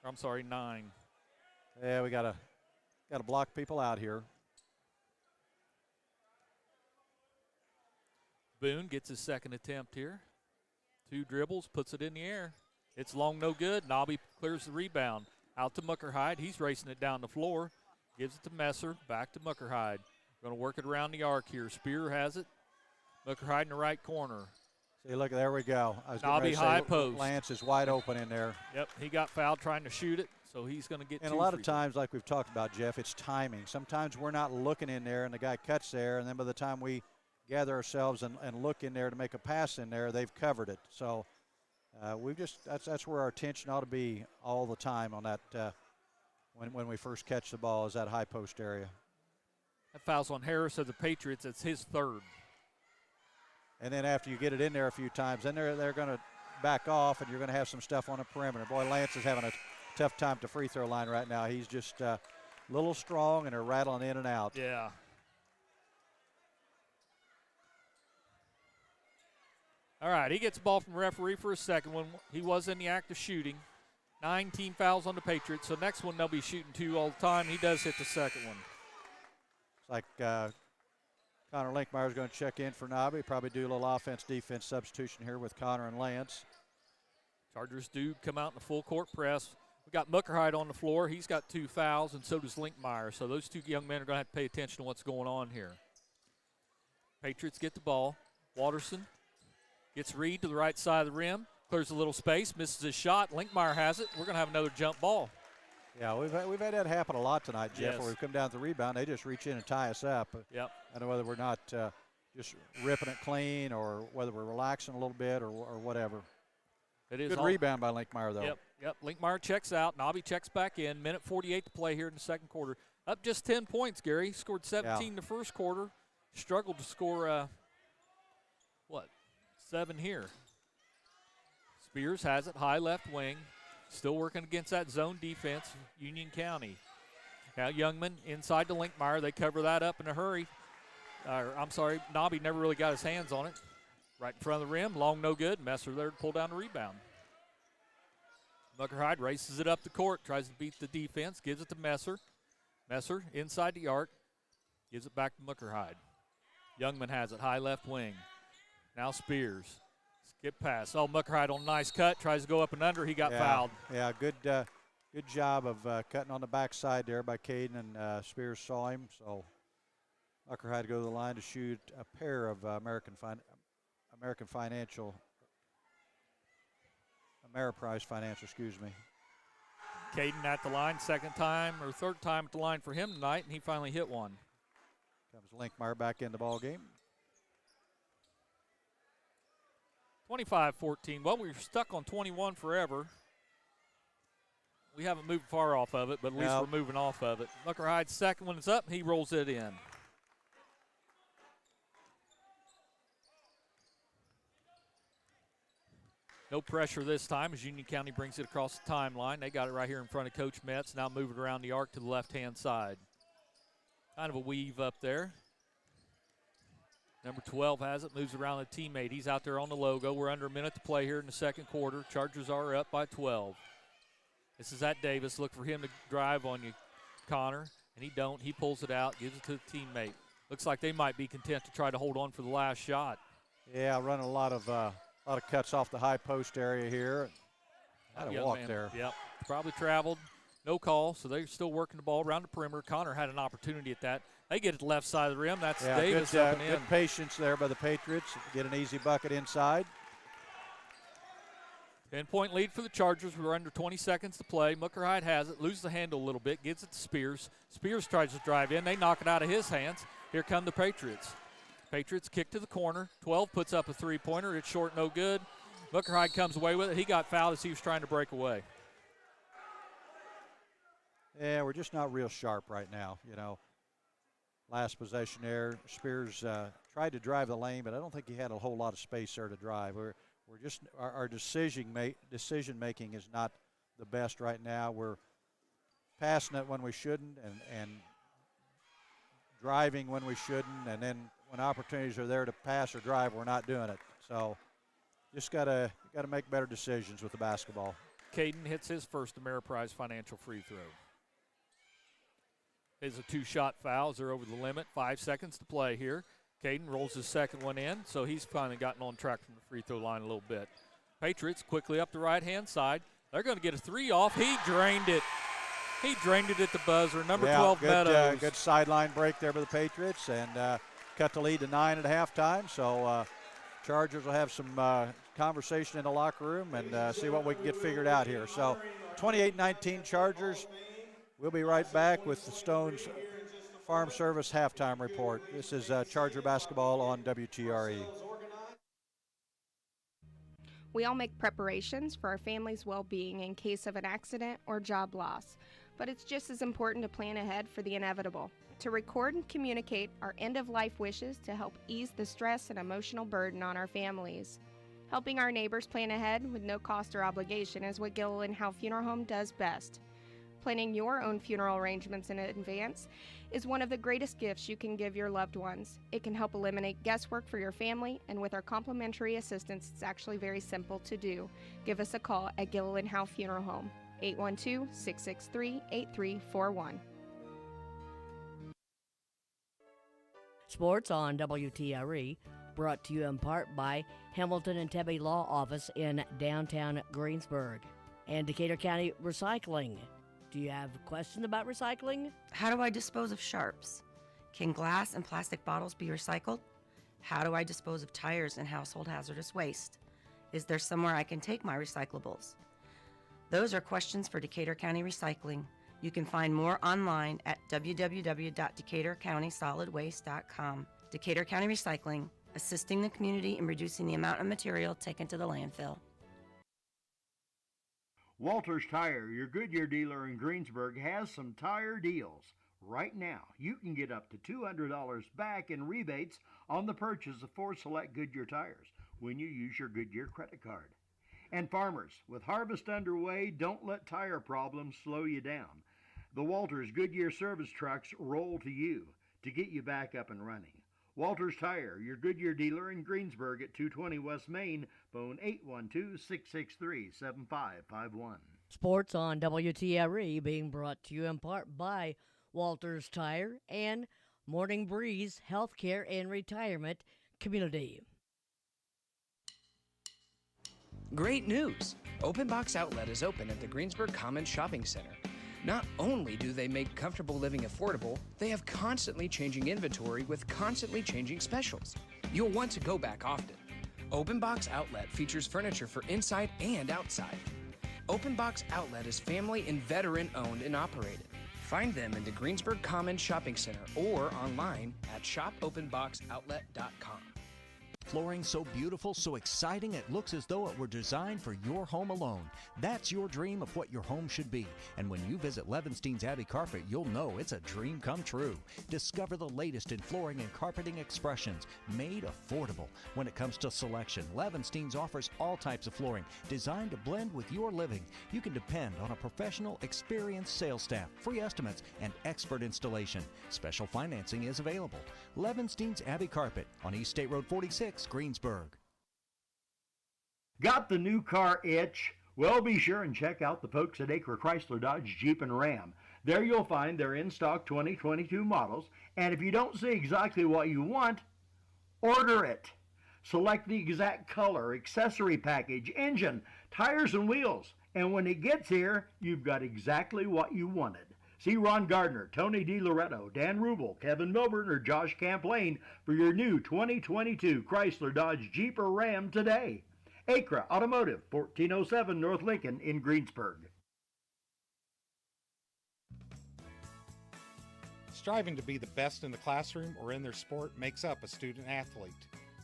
I'm sorry, 9. Yeah, we got to block people out here. Boone gets his second attempt here. 2 dribbles, puts it in the air. It's long, no good. Nobby clears the rebound. Out to Muckerhide. He's racing it down the floor. Gives it to Messer. Back to Muckerhide. Going to work it around the arc here. Spear has it. Muckerhide in the right corner. See, look, there we go. I was Nobby high post. Lance is wide open in there. Yep, he got fouled trying to shoot it, so he's going to get 2 And a lot of times, like we've talked about, Jeff, it's timing. Sometimes we're not looking in there, and the guy cuts there, and then by the time we gather ourselves and look in there to make a pass in there, they've covered it. So we've just that's where our attention ought to be all the time on that when we first catch the ball is that high post area. That foul's on Harris of the Patriots. It's his 3rd. And then after you get it in there a few times, then they're going to back off, and you're going to have some stuff on the perimeter. Boy, Lance is having a tough time at the free throw line right now. He's just a little strong, and they're rattling in and out. Yeah. All right, he gets the ball from the referee for a second one. He was in the act of shooting. 9 team fouls on the Patriots, so next one they'll be shooting 2 all the time. He does hit the second one. It's like Connor Linkmeyer is going to check in for Nobby. Probably do a little offense-defense substitution here with Connor and Lance. Chargers do come out in the full court press. We got Muckerhide on the floor. He's got 2 fouls, and so does Linkmeyer. So those 2 young men are going to have to pay attention to what's going on here. Patriots get the ball. Waterson gets Reed to the right side of the rim. Clears a little space, misses his shot. Linkmeyer has it. We're going to have another jump ball. Yeah, we've had that happen a lot tonight, Jeff, Yes. where we've come down to the rebound. They just reach in and tie us up. Yep. I don't know whether we're not just ripping it clean or whether we're relaxing a little bit or whatever. It is Good rebound by Linkmeyer, though. Yep. Linkmeyer checks out. Nobby checks back in. Minute 48 to play here in the second quarter. Up just 10 points, Gary. Scored 17 the first quarter. Struggled to score, 7 here. Spears has it, high left wing. Still working against that zone defense, Union County. Now Youngman inside to Linkmeyer. They cover that up in a hurry. Nobby never really got his hands on it. Right in front of the rim, long no good. Messer there to pull down the rebound. Muckerhide races it up the court, tries to beat the defense, gives it to Messer. Messer inside the arc, gives it back to Muckerhide. Youngman has it, high left wing. Now Spears. Skip pass. Oh, Muckerhide on a nice cut. Tries to go up and under. He got fouled. Yeah, good job of cutting on the backside there by Caden, and Spears saw him. So Muckerhide to go to the line to shoot a pair of Ameriprise Financial, excuse me. Caden at the line, second time or third time at the line for him tonight, and he finally hit one. Comes Linkmeyer back in the ball game. 25-14. Well, we were stuck on 21 forever. We haven't moved far off of it, but at least we're moving off of it. Muckerhide's second one is up, and he rolls it in. No pressure this time as Union County brings it across the timeline. They got it right here in front of Coach Metz. Now moving around the arc to the left-hand side. Kind of a weave up there. Number 12 has it, moves around a teammate. He's out there on the logo. We're under a minute to play here in the second quarter. Chargers are up by 12. This is at Davis. Look for him to drive on you, Connor. And he don't. He pulls it out, gives it to the teammate. Looks like they might be content to try to hold on for the last shot. Yeah, running a lot of cuts off the high post area here. Had a walk there. Yep, probably traveled. No call, so they're still working the ball around the perimeter. Connor had an opportunity at that. They get it to the left side of the rim. That's Davis up and in. Good patience there by the Patriots. Get an easy bucket inside. 10-point lead for the Chargers. We're under 20 seconds to play. Muckerhide has it, loses the handle a little bit, gives it to Spears. Spears tries to drive in. They knock it out of his hands. Here come the Patriots. Patriots kick to the corner. 12 puts up a three-pointer. It's short, no good. Muckerhide comes away with it. He got fouled as he was trying to break away. Yeah, we're just not real sharp right now, you know. Last possession there, Spears tried to drive the lane, but I don't think he had a whole lot of space there to drive. We're just our decision making is not the best right now. We're passing it when we shouldn't, and driving when we shouldn't, and then when opportunities are there to pass or drive, we're not doing it. So just gotta make better decisions with the basketball. Caden hits his first Ameriprise Financial free throw. It's a two-shot foul. They're over the limit. 5 seconds to play here. Caden rolls his second one in, so he's finally gotten on track from the free throw line a little bit. Patriots quickly up the right-hand side. They're going to get a three off. He drained it. He drained it at the buzzer. Number 12, Meadows. Good sideline break there by the Patriots, and cut the lead to 9 at halftime. So Chargers will have some conversation in the locker room and see what we can get figured out here. So 28-19 Chargers. We'll be right back with the Stones Farm Service halftime report. This is Charger basketball on WTRE. We all make preparations for our family's well-being in case of an accident or job loss, but it's just as important to plan ahead for the inevitable. To record and communicate our end-of-life wishes to help ease the stress and emotional burden on our families. Helping our neighbors plan ahead with no cost or obligation is what Gilliland Howe Funeral Home does best. Planning your own funeral arrangements in advance is one of the greatest gifts you can give your loved ones. It can help eliminate guesswork for your family, and with our complimentary assistance, it's actually very simple to do. Give us a call at Gilliland Howe Funeral Home, 812-663-8341. Sports on WTRE, brought to you in part by Hamilton and Tebby Law Office in downtown Greensburg and Decatur County Recycling. Do you have questions about recycling? How do I dispose of sharps? Can glass and plastic bottles be recycled? How do I dispose of tires and household hazardous waste? Is there somewhere I can take my recyclables? Those are questions for Decatur County Recycling. You can find more online at www.decaturcountysolidwaste.com. Decatur County Recycling, assisting the community in reducing the amount of material taken to the landfill. Walters Tire, your Goodyear dealer in Greensburg, has some tire deals. Right now, you can get up to $200 back in rebates on the purchase of 4 select Goodyear tires when you use your Goodyear credit card. And farmers, with harvest underway, don't let tire problems slow you down. The Walters Goodyear service trucks roll to you to get you back up and running. Walters Tire, your Goodyear dealer in Greensburg at 220 West Main. Phone 812-663-7551. Sports on WTRE being brought to you in part by Walters Tire and Morning Breeze Healthcare and Retirement Community. Great news! Open Box Outlet is open at the Greensburg Commons Shopping Center. Not only do they make comfortable living affordable, they have constantly changing inventory with constantly changing specials. You'll want to go back often. Open Box Outlet features furniture for inside and outside. Open Box Outlet is family and veteran owned and operated. Find them in the Greensburg Commons Shopping Center or online at shopopenboxoutlet.com. Flooring so beautiful, so exciting, it looks as though it were designed for your home alone. That's your dream of what your home should be. And when you visit Levenstein's Abbey Carpet, you'll know it's a dream come true. Discover the latest in flooring and carpeting expressions, made affordable. When it comes to selection, Levenstein's offers all types of flooring designed to blend with your living. You can depend on a professional, experienced sales staff, free estimates, and expert installation. Special financing is available. Levenstein's Abbey Carpet on East State Road 46, Greensburg. Got the new car itch? Well, be sure and check out the folks at Acre Chrysler Dodge Jeep and Ram. There you'll find their in-stock 2022 models, and if you don't see exactly what you want, order it. Select the exact color, accessory package, engine, tires, and wheels, and when it gets here, you've got exactly what you wanted. See Ron Gardner, Tony DiLoretto, Dan Rubel, Kevin Milburn, or Josh Camplain for your new 2022 Chrysler Dodge Jeep or Ram today. Acra Automotive, 1407 North Lincoln in Greensburg. Striving to be the best in the classroom or in their sport makes up a student athlete.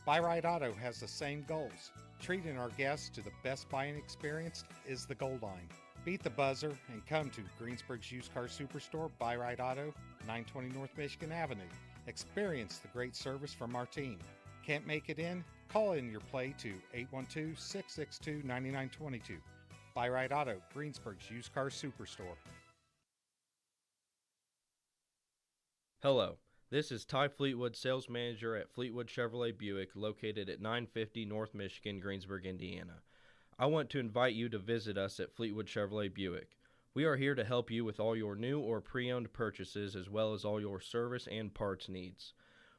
Buy Right Auto has the same goals. Treating our guests to the best buying experience is the goal line. Beat the buzzer and come to Greensburg's Used Car Superstore, Buy Right Auto, 920 North Michigan Avenue. Experience the great service from our team. Can't make it in? Call in your play to 812-662-9922. Buy Right Auto, Greensburg's Used Car Superstore. Hello, this is Ty Fleetwood, Sales Manager at Fleetwood Chevrolet Buick, located at 950 North Michigan, Greensburg, Indiana. I want to invite you to visit us at Fleetwood Chevrolet Buick. We are here to help you with all your new or pre-owned purchases as well as all your service and parts needs.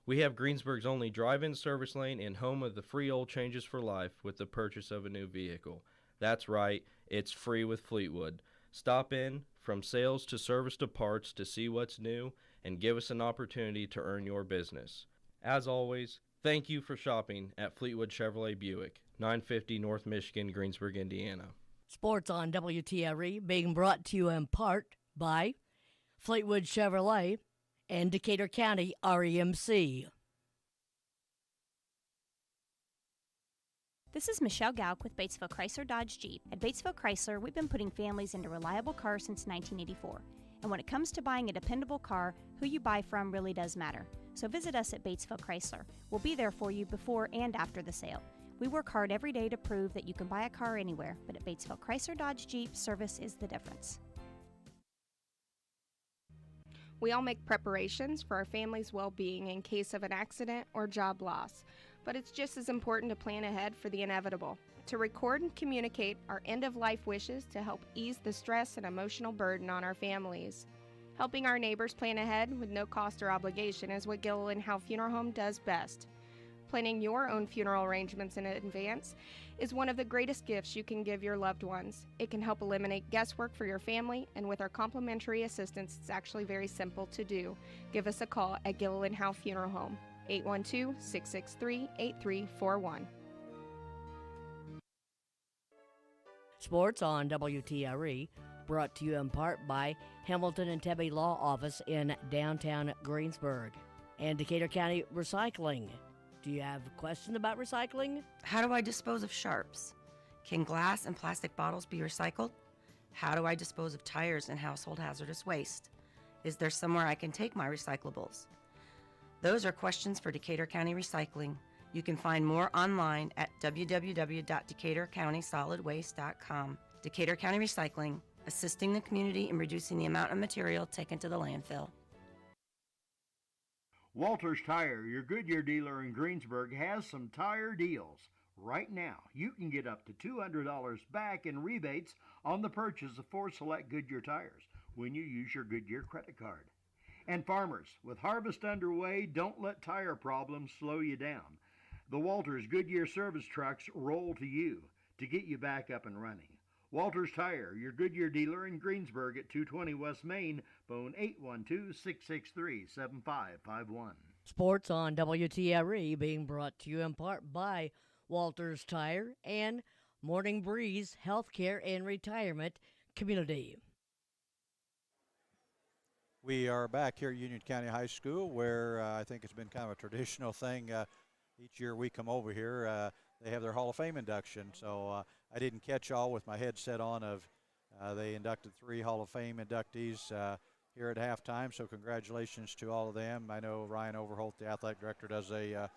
We have Greensburg's only drive-in service lane and home of the free oil changes for life with the purchase of a new vehicle. That's right, it's free with Fleetwood. Stop in, from sales to service to parts, to see what's new and give us an opportunity to earn your business. As always, thank you for shopping at Fleetwood Chevrolet Buick, 950 North Michigan, Greensburg, Indiana. Sports on WTRE being brought to you in part by Fleetwood Chevrolet and Decatur County REMC. This is Michelle Gauk with Batesville Chrysler Dodge Jeep. At Batesville Chrysler, we've been putting families into reliable cars since 1984. And when it comes to buying a dependable car, who you buy from really does matter. So visit us at Batesville Chrysler. We'll be there for you before and after the sale. We work hard every day to prove that you can buy a car anywhere, but at Batesville Chrysler Dodge Jeep, service is the difference. We all make preparations for our family's well-being in case of an accident or job loss, but it's just as important to plan ahead for the inevitable, to record and communicate our end-of-life wishes to help ease the stress and emotional burden on our families. Helping our neighbors plan ahead with no cost or obligation is what Gill and Howe Funeral Home does best. Planning your own funeral arrangements in advance is one of the greatest gifts you can give your loved ones. It can help eliminate guesswork for your family, and with our complimentary assistance, it's actually very simple to do. Give us a call at Gill and Howe Funeral Home, 812-663-8341. Sports on WTRE, brought to you in part by Hamilton and Tebby Law Office in downtown Greensburg and Decatur County Recycling. Do you have a question about recycling? How do I dispose of sharps? Can glass and plastic bottles be recycled? How do I dispose of tires and household hazardous waste? Is there somewhere I can take my recyclables? Those are questions for Decatur County Recycling. You can find more online at www.decaturcountysolidwaste.com. Decatur County Recycling, assisting the community in reducing the amount of material taken to the landfill. Walters Tire, your Goodyear dealer in Greensburg, has some tire deals. Right now, you can get up to $200 back in rebates on the purchase of 4 select Goodyear tires when you use your Goodyear credit card. And farmers, with harvest underway, don't let tire problems slow you down. The Walters Goodyear service trucks roll to you to get you back up and running. Walters Tire, your Goodyear dealer in Greensburg at 220 West Main, phone 812-663-7551. Sports on WTRE being brought to you in part by Walters Tire and Morning Breeze Healthcare and Retirement Community. We are back here at Union County High School, where I think it's been kind of a traditional thing. Each year we come over here, they have their Hall of Fame induction. So I didn't catch all with my headset on of they inducted 3 Hall of Fame inductees here at halftime. So congratulations to all of them. I know Ryan Overholt, the athletic director, does a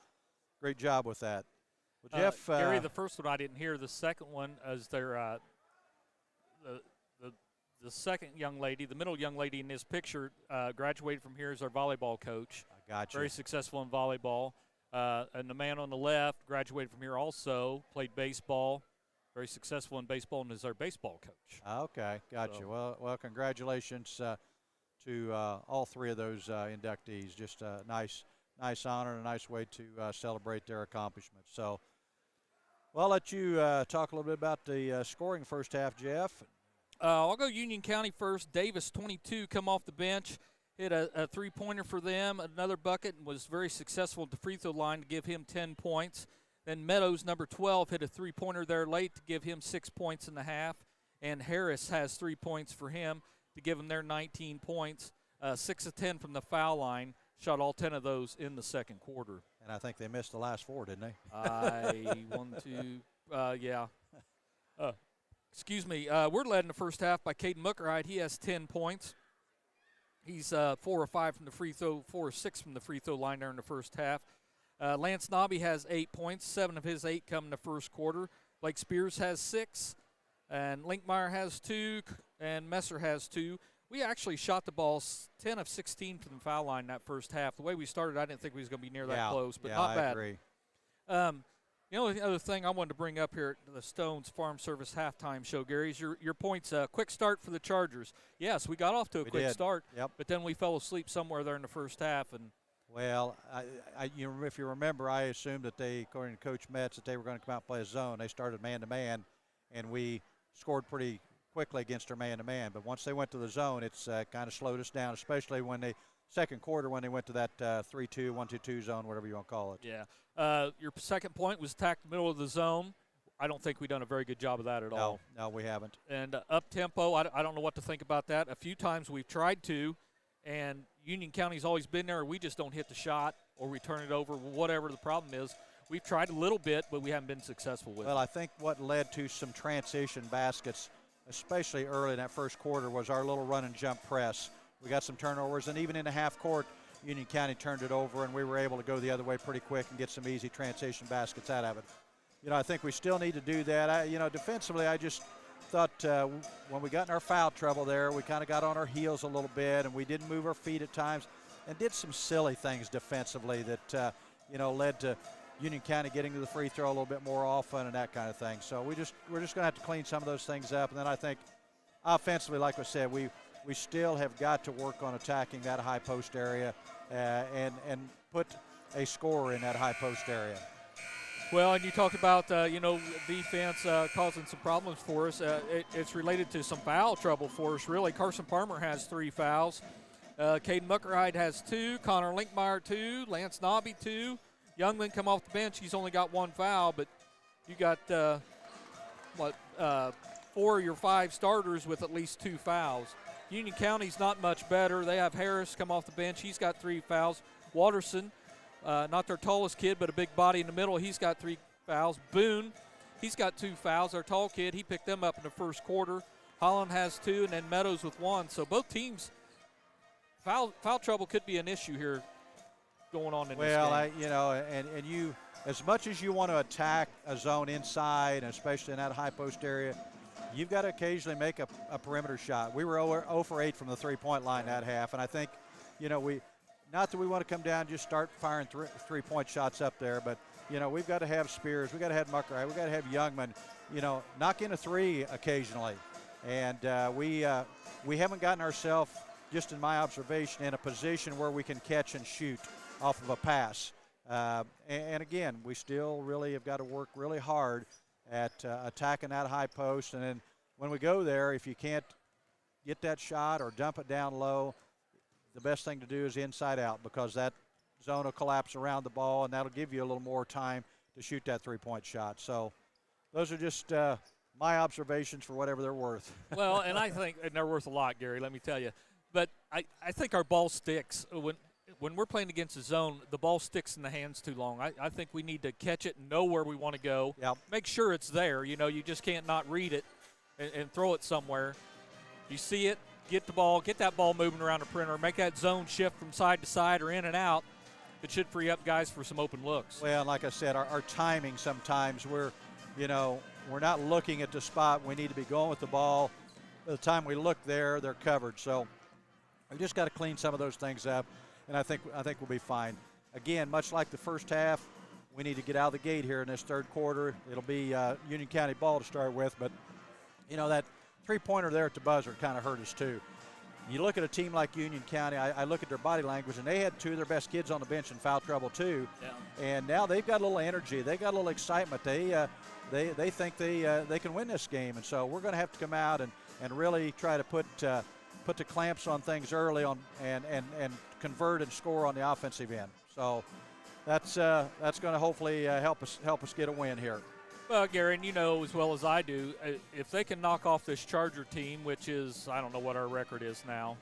great job with that. Well, Jeff, Gary, the first one I didn't hear. The second one is their the second young lady, the middle young lady in this picture, graduated from here as our volleyball coach. I got you. Very successful in volleyball. And the man on the left graduated from here also, played baseball, very successful in baseball, and is our baseball coach. Okay, got you. Well, congratulations to all 3 of those inductees. Just a nice honor and a nice way to celebrate their accomplishments. So, well, I'll let you talk a little bit about the scoring first half, Jeff. I'll go Union County first. Davis, 22, come off the bench, hit a three-pointer for them, another bucket, and was very successful at the free throw line to give him 10 points. Then Meadows, number 12, hit a three-pointer there late to give him 6 points in the half. And Harris has 3 points for him to give him their 19 points. 6 of 10 from the foul line, shot all 10 of those in the second quarter. And I think they missed the last 4, didn't they? Yeah. Excuse me. We're led in the first half by Caden Muckerhide. He has 10 points. He's 4 or 5 from the free throw, 4 or 6 from the free throw line there in the first half. Lance Nobby has 8 points. 7 of his 8 come in the first quarter. Blake Spears has 6, and Linkmeyer has 2, and Messer has 2. We actually shot the ball 10 of 16 from the foul line that first half. The way we started, I didn't think we was going to be near that close, but not bad. I agree. The only other thing I wanted to bring up here at the Stones Farm Service halftime show, Gary, is your points. Quick start for the Chargers. Yes, we got off to a quick start, but then we fell asleep somewhere there in the first half, and Well, if you remember, I assumed that they, according to Coach Metz, that they were going to come out and play a zone. They started man-to-man, and we scored pretty quickly against their man-to-man. But once they went to the zone, it's kind of slowed us down, especially when second quarter when they went to that 3-2, 1-2-2 zone, whatever you want to call it. Yeah. Your second point was attack the middle of the zone. I don't think we've done a very good job of that at all. No, we haven't. And up-tempo, I don't know what to think about that. A few times we've tried to, and Union County's always been there. We just don't hit the shot or we turn it over, whatever the problem is. We've tried a little bit, but we haven't been successful with it. Well, I think what led to some transition baskets, especially early in that first quarter, was our little run and jump press. We got some turnovers, and even in the half court, Union County turned it over, and we were able to go the other way pretty quick and get some easy transition baskets out of it. I think we still need to do that. Defensively, I just thought when we got in our foul trouble there, we kind of got on our heels a little bit, and we didn't move our feet at times and did some silly things defensively that, led to Union County getting to the free throw a little bit more often and that kind of thing. So we're just going to have to clean some of those things up. And then I think offensively, like I said, we still have got to work on attacking that high post area and put a scorer in that high post area. Well, and you talked about, defense causing some problems for us. It's related to some foul trouble for us, really. Carson Palmer has 3 fouls. Caden Muckerhide has 2. Connor Linkmeyer 2. Lance Nobby 2. Youngman come off the bench. He's only got 1 foul, but you got, 4 of your 5 starters with at least 2 fouls. Union County's not much better. They have Harris come off the bench. He's got 3 fouls. Watterson, not their tallest kid, but a big body in the middle. He's got 3 fouls. Boone, he's got 2 fouls. Our tall kid, he picked them up in the first quarter. Holland has 2, and then Meadows with 1. So both teams, foul trouble could be an issue here going on in this game. And you, as much as you want to attack a zone inside, and especially in that high post area, you've got to occasionally make a perimeter shot. We were 0 for 8 from the three-point line that half, and I think, not that we want to come down and just start firing three-point shots up there, but, we've got to have Spears. We've got to have Muckerhide. We've got to have Youngman, knock in a 3 occasionally. And we haven't gotten ourselves, just in my observation, in a position where we can catch and shoot off of a pass. And again, we still really have got to work really hard at attacking that high post. And then when we go there, if you can't get that shot or dump it down low, the best thing to do is inside out, because that zone will collapse around the ball, and that'll give you a little more time to shoot that three-point shot. So those are just my observations for whatever they're worth. Well, and I think and they're worth a lot, Gary, let me tell you. But I think our ball sticks. When we're playing against the zone, the ball sticks in the hands too long. I think we need to catch it and know where we want to go. Yep. Make sure it's there. You just can't not read it and throw it somewhere. You see it, get that ball moving around the perimeter, make that zone shift from side to side or in and out. It should free up guys for some open looks. Well, like I said, our timing sometimes we're not looking at the spot. We need to be going with the ball. By the time we look there, they're covered. So we just got to clean some of those things up, and I think we'll be fine. Again, much like the first half, we need to get out of the gate here in this third quarter. It'll be Union County ball to start with, but that three-pointer there at the buzzer kind of hurt us too. You look at a team like Union County, I look at their body language, and they had 2 of their best kids on the bench in foul trouble too. Yeah. And now they've got a little energy. They've got a little excitement. They think they can win this game, and so we're going to have to come out and really try to put the clamps on things early on and convert and score on the offensive end. So that's going to hopefully help us get a win here. Well, Gary, and you know as well as I do, if they can knock off this Charger team, which is, I don't know what our record is now.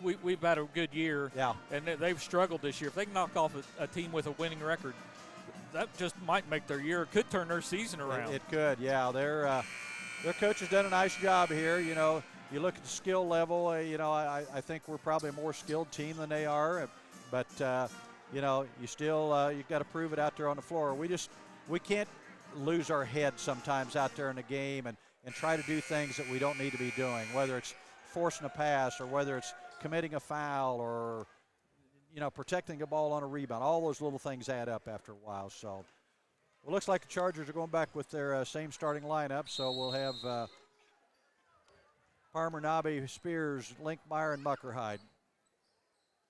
We've had a good year, yeah, and they've struggled this year. If they can knock off a team with a winning record, that just might make their year. It could turn their season around. It could, yeah. Their coach has done a nice job here. You look at the skill level. I think we're probably a more skilled team than they are. But you still you've got to prove it out there on the floor. We can't lose our head sometimes out there in the game and try to do things that we don't need to be doing, whether it's forcing a pass or whether it's committing a foul or protecting a ball on a rebound. All those little things add up after a while. So it looks like the Chargers are going back with their same starting lineup. So we'll have Palmer, Nobby, Spears, Linkmeyer, and Muckerhide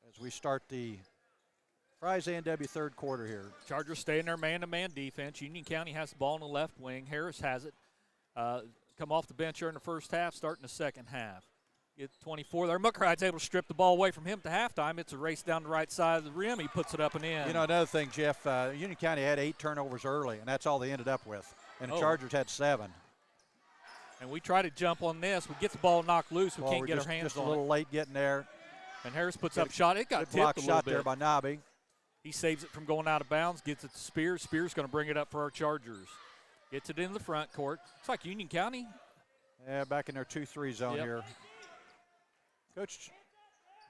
as we start the Surprise A&W third quarter here. Chargers stay in their man-to-man defense. Union County has the ball in the left wing. Harris has it. Come off the bench here in the first half, starting the second half. Get 24 there. Muckerhide's able to strip the ball away from him to halftime. It's a race down the right side of the rim. He puts it up and in. You know, another thing, Jeff, Union County had 8 turnovers early, and that's all they ended up with. And the Chargers had 7. And we try to jump on this. We get the ball knocked loose. We can't get our hands just on a little late getting there. And Harris puts up a shot. It got tipped block a little shot bit. there by Nobby. He saves it from going out of bounds, gets it to Spears. Spears going to bring it up for our Chargers. Gets it in the front court. Looks like Union County. Yeah, back in their 2-3 zone here. Coach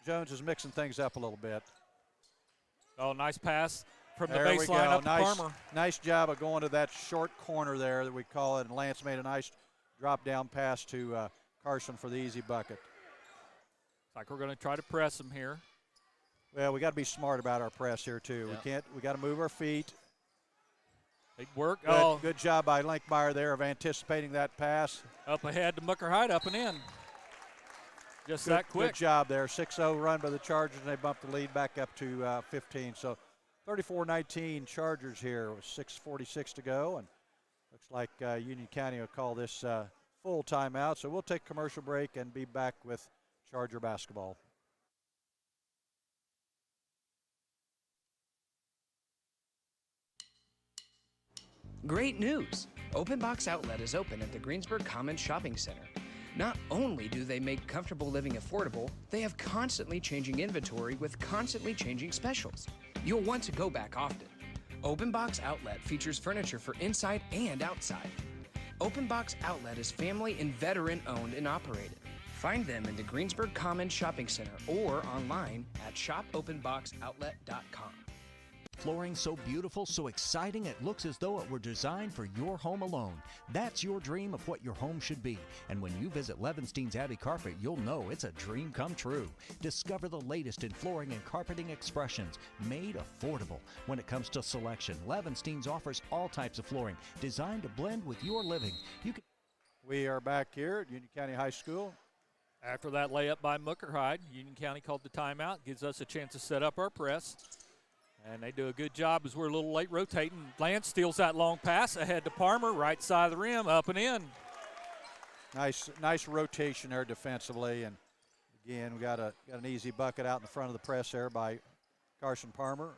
Jones is mixing things up a little bit. Oh, nice pass from the There we baseline go. up to Nice, Palmer. nice job of going to that short corner there that we call it. And Lance made a nice drop-down pass to Carson for the easy bucket. Looks like we're going to try to press him here. Well, we got to be smart about our press here too. We got to move our feet. Big work. Good job by Linkmeyer there of anticipating that pass. Up ahead to Muckerhide, up and in. Just that quick. Good job there. 6-0 run by the Chargers, and they bumped the lead back up to 15. So 34-19 Chargers here with 6:46 to go, and looks like Union County will call this full timeout. So we'll take a commercial break and be back with Charger basketball. Great news! Open Box Outlet is open at the Greensburg Commons Shopping Center. Not only do they make comfortable living affordable, they have constantly changing inventory with constantly changing specials. You'll want to go back often. Open Box Outlet features furniture for inside and outside. Open Box Outlet is family and veteran owned and operated. Find them in the Greensburg Commons Shopping Center or online at shopopenboxoutlet.com. Flooring so beautiful, so exciting, it looks as though it were designed for your home alone. That's your dream of what your home should be. And when you visit Levenstein's Abbey Carpet, you'll know it's a dream come true. Discover the latest in flooring and carpeting expressions, made affordable. When it comes to selection, Levenstein's offers all types of flooring designed to blend with your living. We are back here at Union County High School. After that layup by Muckerhide, Union County called the timeout, gives us a chance to set up our press. And they do a good job as we're a little late rotating. Lance steals that long pass ahead to Palmer, right side of the rim, up and in. Nice rotation there defensively. And again, we got an easy bucket out in the front of the press there by Carson Palmer.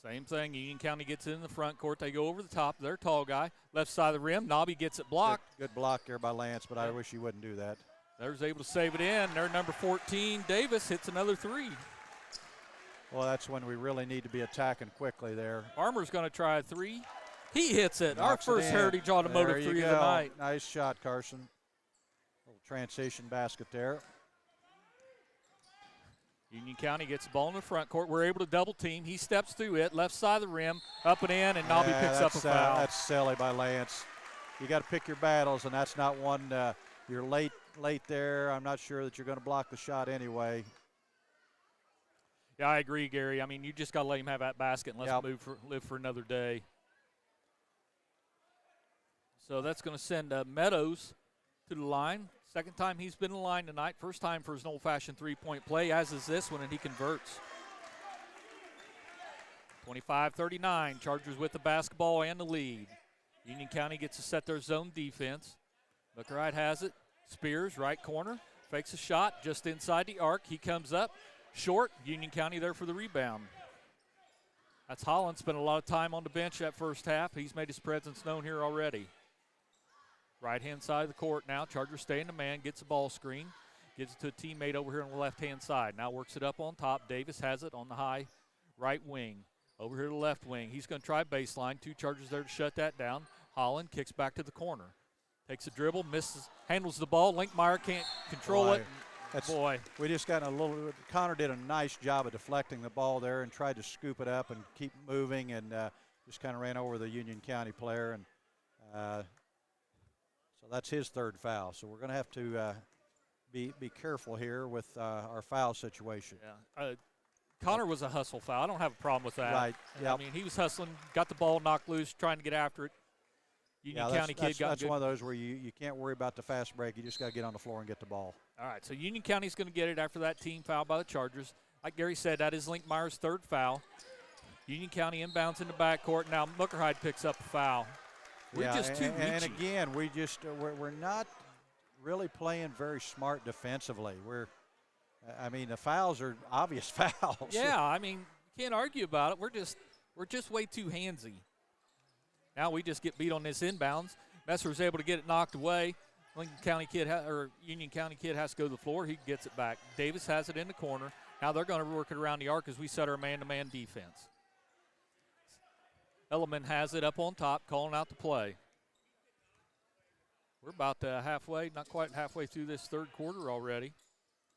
Same thing. Union County gets it in the front court. They go over the top. Their tall guy, left side of the rim. Nobby gets it blocked. Good block there by Lance, but I wish he wouldn't do that. There's able to save it in. Their number 14, Davis, hits another three. Well, that's when we really need to be attacking quickly there. Farmer's going to try a three. He hits it. Knocks Our first Heritage Automotive three of the night. Nice shot, Carson. Little transition basket there. Union County gets the ball in the front court. We're able to double team. He steps through it, left side of the rim, up and in, and Nobby picks up a foul. That's silly by Lance. You got to pick your battles, and that's not one. You're late there. I'm not sure that you're going to block the shot anyway. Yeah, I agree, Gary. I mean, you just got to let him have that basket and let's live for another day. So that's going to send Meadows to the line. Second time he's been in the line tonight. First time for his old-fashioned three-point play, as is this one, and he converts. 25-39, Chargers with the basketball and the lead. Union County gets to set their zone defense. Muckerhide has it. Spears, right corner, fakes a shot just inside the arc. He comes up. Short, Union County there for the rebound. That's Holland. Spent a lot of time on the bench that first half. He's made his presence known here already. Right-hand side of the court now. Chargers stay in the man, gets the ball screen, gives it to a teammate over here on the left-hand side. Now works it up on top. Davis has it on the high right wing. Over here to the left wing. He's going to try baseline. 2 Chargers there to shut that down. Holland kicks back to the corner. Takes a dribble, misses, handles the ball. Linkmeyer can't control it. We just got a little. Connor did a nice job of deflecting the ball there and tried to scoop it up and keep moving, and just kind of ran over the Union County player, and so that's his third foul. So we're going to have to be careful here with our foul situation. Yeah. Connor was a hustle foul. I don't have a problem with that. Right. Yep. I mean, he was hustling, got the ball knocked loose, trying to get after it. Union County kid got that's good. one of those where you can't worry about the fast break. You just got to get on the floor and get the ball. All right, so Union County's going to get it after that team foul by the Chargers. Like Gary said, that is Linkmeyer's third foul. Union County inbounds in the backcourt. Now Muckerhide picks up a foul. We're just too reachy. And again, we're not really playing very smart defensively. The fouls are obvious fouls. Yeah, I mean, you can't argue about it. We're just way too handsy. Now we just get beat on this inbounds. Messer's able to get it knocked away. Union County kid has to go to the floor. He gets it back. Davis has it in the corner. Now they're going to work it around the arc as we set our man-to-man defense. Elliman has it up on top, calling out the play. We're about halfway, not quite halfway through this third quarter already.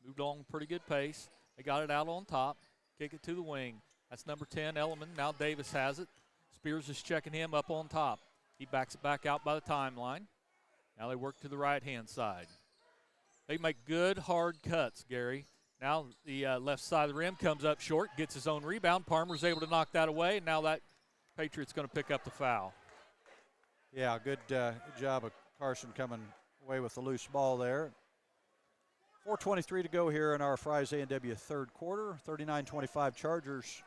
Moved along pretty good pace. They got it out on top. Kick it to the wing. That's number 10, Elliman. Now Davis has it. Spears is checking him up on top. He backs it back out by the timeline. Now they work to the right-hand side. They make good, hard cuts, Gary. Now the left side of the rim comes up short, gets his own rebound. Parmer's able to knock that away, and now that Patriot's going to pick up the foul. Yeah, good job of Carson coming away with the loose ball there. 4:23 to go here in our Fry's A&W third quarter. 39-25 Chargers.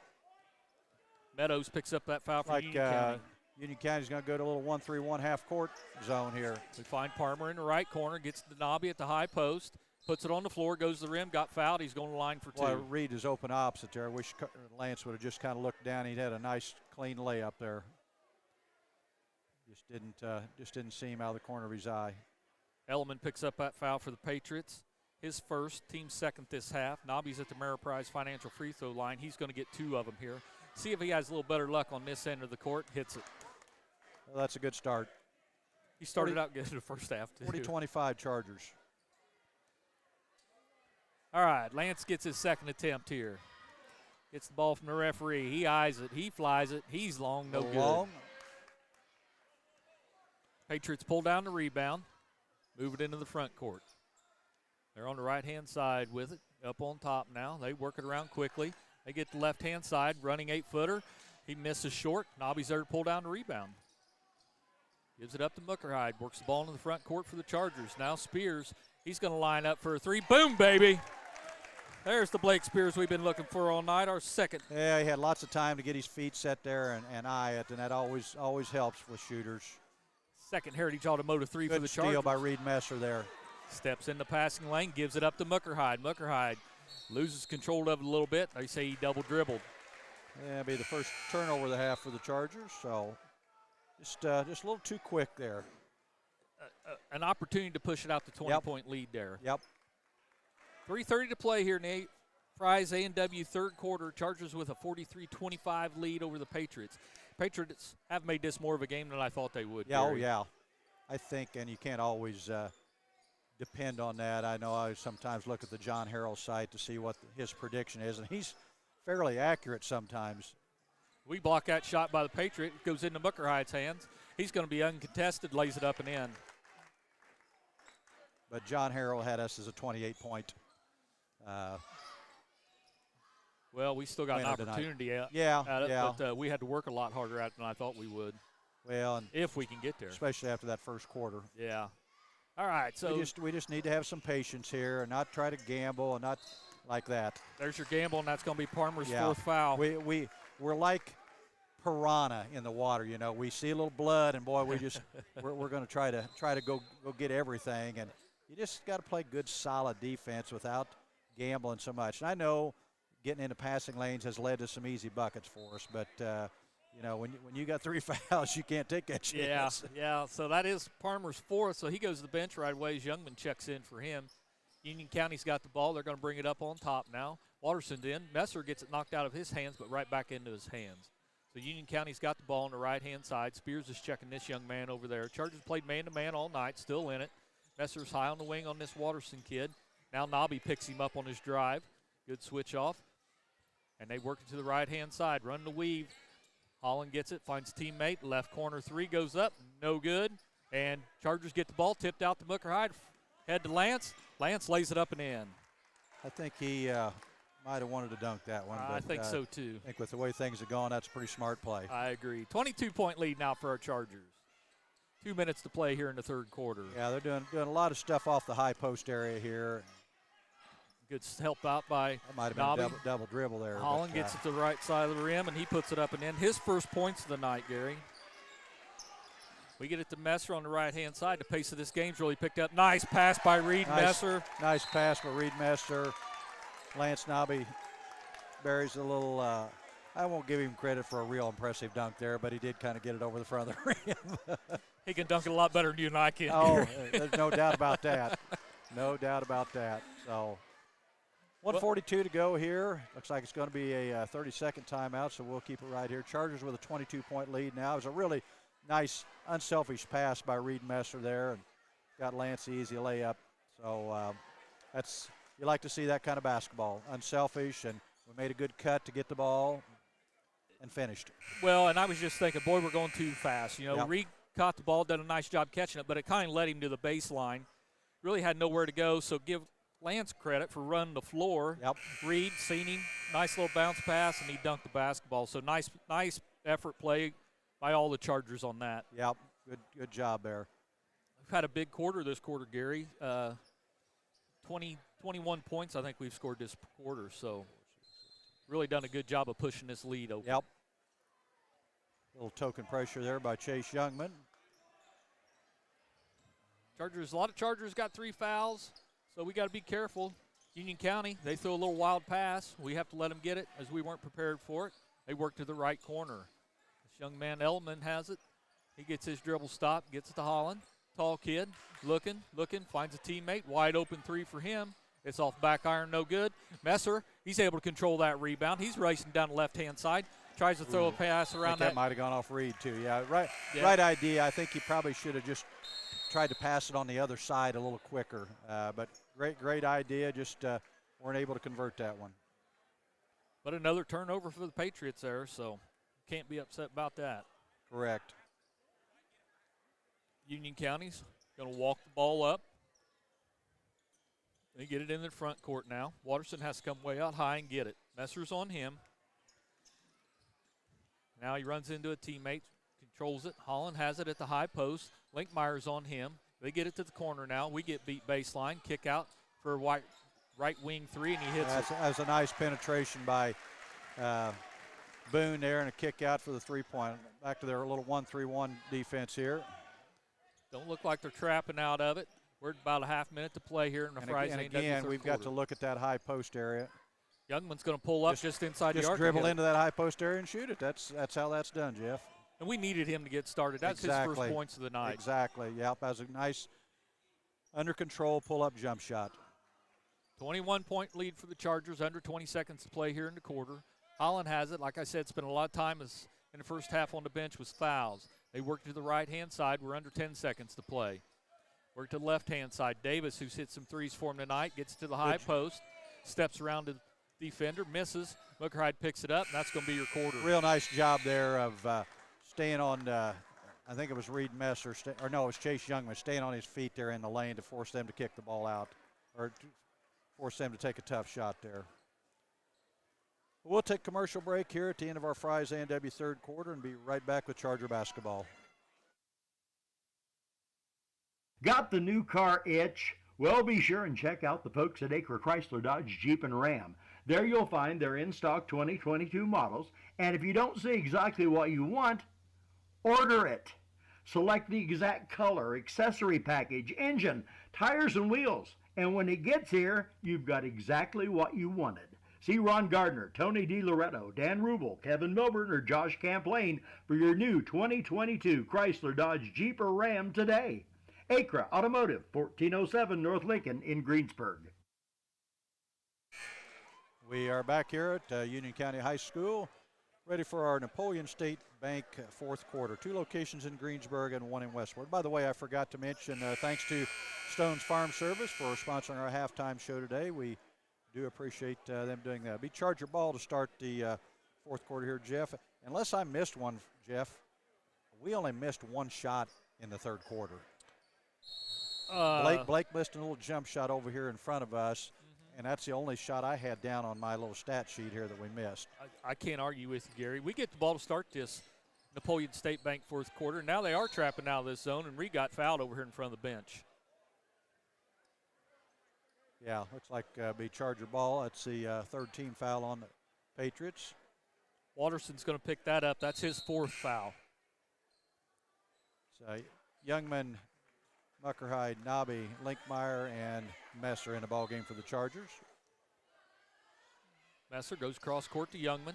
Meadows picks up that foul for Union County. Union County's going to go to a little 1-3-1 half-court zone here. We find Parmer in the right corner, gets to Nobby at the high post, puts it on the floor, goes to the rim, got fouled. He's going to the line for two. Well, Reed is open opposite there. I wish Lance would have just kind of looked down. He'd had a nice, clean layup there. Just didn't see him out of the corner of his eye. Elliman picks up that foul for the Patriots. His first, team second this half. Nobby's at the Ameriprise Financial free throw line. He's going to get two of them here. See if he has a little better luck on this end of the court. Hits it. Well, that's a good start. He started out good in the first half, too. 40-25 Chargers. All right, Lance gets his second attempt here. Gets the ball from the referee. He eyes it. He flies it. He's long, no good. Patriots pull down the rebound, move it into the front court. They're on the right-hand side with it, up on top now. They work it around quickly. They get the left-hand side, running 8-footer. He misses short. Nobby's there to pull down the rebound. Gives it up to Muckerhide. Works the ball into the front court for the Chargers. Now Spears, he's going to line up for a three. Boom, baby. There's the Blake Spears we've been looking for all night, our second. Yeah, he had lots of time to get his feet set there and eye it, and that always helps with shooters. Second Heritage Automotive three for the Chargers. Good steal by Reed Messer there. Steps in the passing lane, gives it up to Muckerhide. Muckerhide loses control of it a little bit. They say he double dribbled. Yeah, it'll be the first turnover of the half for the Chargers, so just a little too quick there. An opportunity to push it out to 20-point lead there. Yep. 3:30 to play here, Nate. Fry's A&W third quarter. Chargers with a 43-25 lead over the Patriots. Patriots have made this more of a game than I thought they would. Yeah, Gary. I think, and you can't always depend on that. I know I sometimes look at the John Harrell site to see what his prediction is, and he's fairly accurate sometimes. We block that shot by the Patriot. It goes into Muckerhide's hands. He's going to be uncontested, lays it up and in. But John Harrell had us as a 28-point well, we still got an opportunity at it, but we had to work a lot harder at it than I thought we would. Well, and if we can get there. Especially after that first quarter. Yeah. All right, so we just need to have some patience here and not try to gamble and not like that. There's your gamble, and that's going to be Parmer's fourth foul. We're like piranha in the water, you know. We see a little blood, and boy, we're going to try to go get everything, and you just got to play good, solid defense without gambling so much. And I know getting into passing lanes has led to some easy buckets for us, but you know, when you got three fouls, you can't take that chance. Yeah. So that is Parmer's fourth. So he goes to the bench right away as Youngman checks in for him. Union County's got the ball. They're going to bring it up on top now. Watterson's in. Messer gets it knocked out of his hands, but right back into his hands. So Union County's got the ball on the right-hand side. Spears is checking this young man over there. Chargers played man-to-man all night, still in it. Messer's high on the wing on this Watterson kid. Now Nobby picks him up on his drive. Good switch off. And they work it to the right-hand side. Run the weave. Holland gets it, finds teammate. Left corner three goes up. No good. And Chargers get the ball tipped out to Muckerhide. Head to Lance. Lance lays it up and in. I think he might have wanted to dunk that one. I think so, too. I think with the way things have gone, that's a pretty smart play. I agree. 22-point lead now for our Chargers. 2 minutes to play here in the third quarter. Yeah, they're doing a lot of stuff off the high post area here. Good help out by That might have been Nobby. a double dribble there. Holland but, gets it to the right side of the rim, and he puts it up and in. His first points of the night, Gary. We get it to Messer on the right-hand side. The pace of this game's really picked up. Nice pass by Reed Messer. Nice pass by Reed Messer. Lance Nobby buries a little, I won't give him credit for a real impressive dunk there, but he did kind of get it over the front of the rim. He can dunk it a lot better than you and I can. Oh, there's no doubt about that. No doubt about that. So 1:42 to go here. Looks like it's going to be a 30-second timeout, so we'll keep it right here. Chargers with a 22-point lead now. It was a really nice, unselfish pass by Reed Messer there, and got Lance the easy layup. So you like to see that kind of basketball, unselfish, and we made a good cut to get the ball and finished. Well, and I was just thinking, boy, we're going too fast. Yep. Reed caught the ball, did a nice job catching it, but it kind of led him to the baseline. Really had nowhere to go, so give Lance credit for running the floor. Yep. Reed seen him, nice little bounce pass, and he dunked the basketball. So nice effort play by all the Chargers on that. Yep, good job there. We've had a big quarter this quarter, Gary. 21 points I think we've scored this quarter, so really done a good job of pushing this lead over. Yep. Little token pressure there by Chase Youngman. A lot of Chargers got 3 fouls, so we got to be careful. Union County, they throw a little wild pass. We have to let them get it as we weren't prepared for it. They work to the right corner. This young man, Elman, has it. He gets his dribble stop, gets it to Holland. Tall kid, looking, finds a teammate. Wide open 3 for him. It's off back iron, no good. Messer, he's able to control that rebound. He's racing down the left-hand side. Tries to throw a pass around that might have gone off Reed, too. Yeah, right idea. I think he probably should have just tried to pass it on the other side a little quicker. But great idea. Just weren't able to convert that one. But another turnover for the Patriots there, so can't be upset about that. Correct. Union County's going to walk the ball up. They get it in the front court now. Watterson has to come way out high and get it. Messer's on him. Now he runs into a teammate, controls it. Holland has it at the high post. Linkmeyer's on him. They get it to the corner now. We get beat baseline. Kick out for a right wing 3, and he hits it. That's a nice penetration by Boone there, and a kick out for the 3-point. Back to their little 1-3-1 defense here. Don't look like they're trapping out of it. We're about a half minute to play here in the Fry's A&W again, we've quarter. got to look at that high post area. Youngman's going to pull up just inside the arc. Just dribble into that high post area and shoot it. That's how that's done, Jeff. And we needed him to get started. That's his first points of the night. Exactly. Yep. That was a nice, under control pull-up jump shot. 21-point lead for the Chargers. Under 20 seconds to play here in the quarter. Holland has it. Like I said, spent a lot of time in the first half on the bench with fouls. They work to the right-hand side. We're under 10 seconds to play. Work to the left-hand side. Davis, who's hit some threes for him tonight, gets to the high post, steps around the defender, misses. Mookerhyde picks it up, and that's going to be your quarter. Real nice job there of staying on, I think it was Reed Messer, it was Chase Youngman, staying on his feet there in the lane to force them to kick the ball out, or to force them to take a tough shot there. We'll take commercial break here at the end of our Fry's A&W third quarter and be right back with Charger basketball. Got the new car itch? Well, be sure and check out the folks at Acre Chrysler Dodge Jeep and Ram. There you'll find their in-stock 2022 models, and if you don't see exactly what you want, order it. Select the exact color, accessory package, engine, tires, and wheels, and when it gets here, you've got exactly what you wanted. See Ron Gardner, Tony DiLoretto, Dan Rubel, Kevin Milburn, or Josh Camplain for your new 2022 Chrysler Dodge Jeep or Ram today. Acra Automotive, 1407 North Lincoln in Greensburg. We are back here at Union County High School, ready for our Napoleon State Bank fourth quarter. 2 locations in Greensburg and 1 in Westward. By the way, I forgot to mention, thanks to Stone's Farm Service for sponsoring our halftime show today. We do appreciate them doing that. Be Charger ball to start the fourth quarter here, Jeff. Unless I missed one, Jeff, we only missed 1 shot in the third quarter. Blake missed a little jump shot over here in front of us, and that's the only shot I had down on my little stat sheet here that we missed. I can't argue with you, Gary. We get the ball to start this Napoleon State Bank fourth quarter. Now they are trapping out of this zone, and Reed got fouled over here in front of the bench. Yeah, looks like be Charger ball. That's the third team foul on the Patriots. Watterson's going to pick that up. That's his fourth foul. So Youngman, Muckerhide, Nobby, Linkmeyer, and Messer in the ball game for the Chargers. Messer goes cross court to Youngman.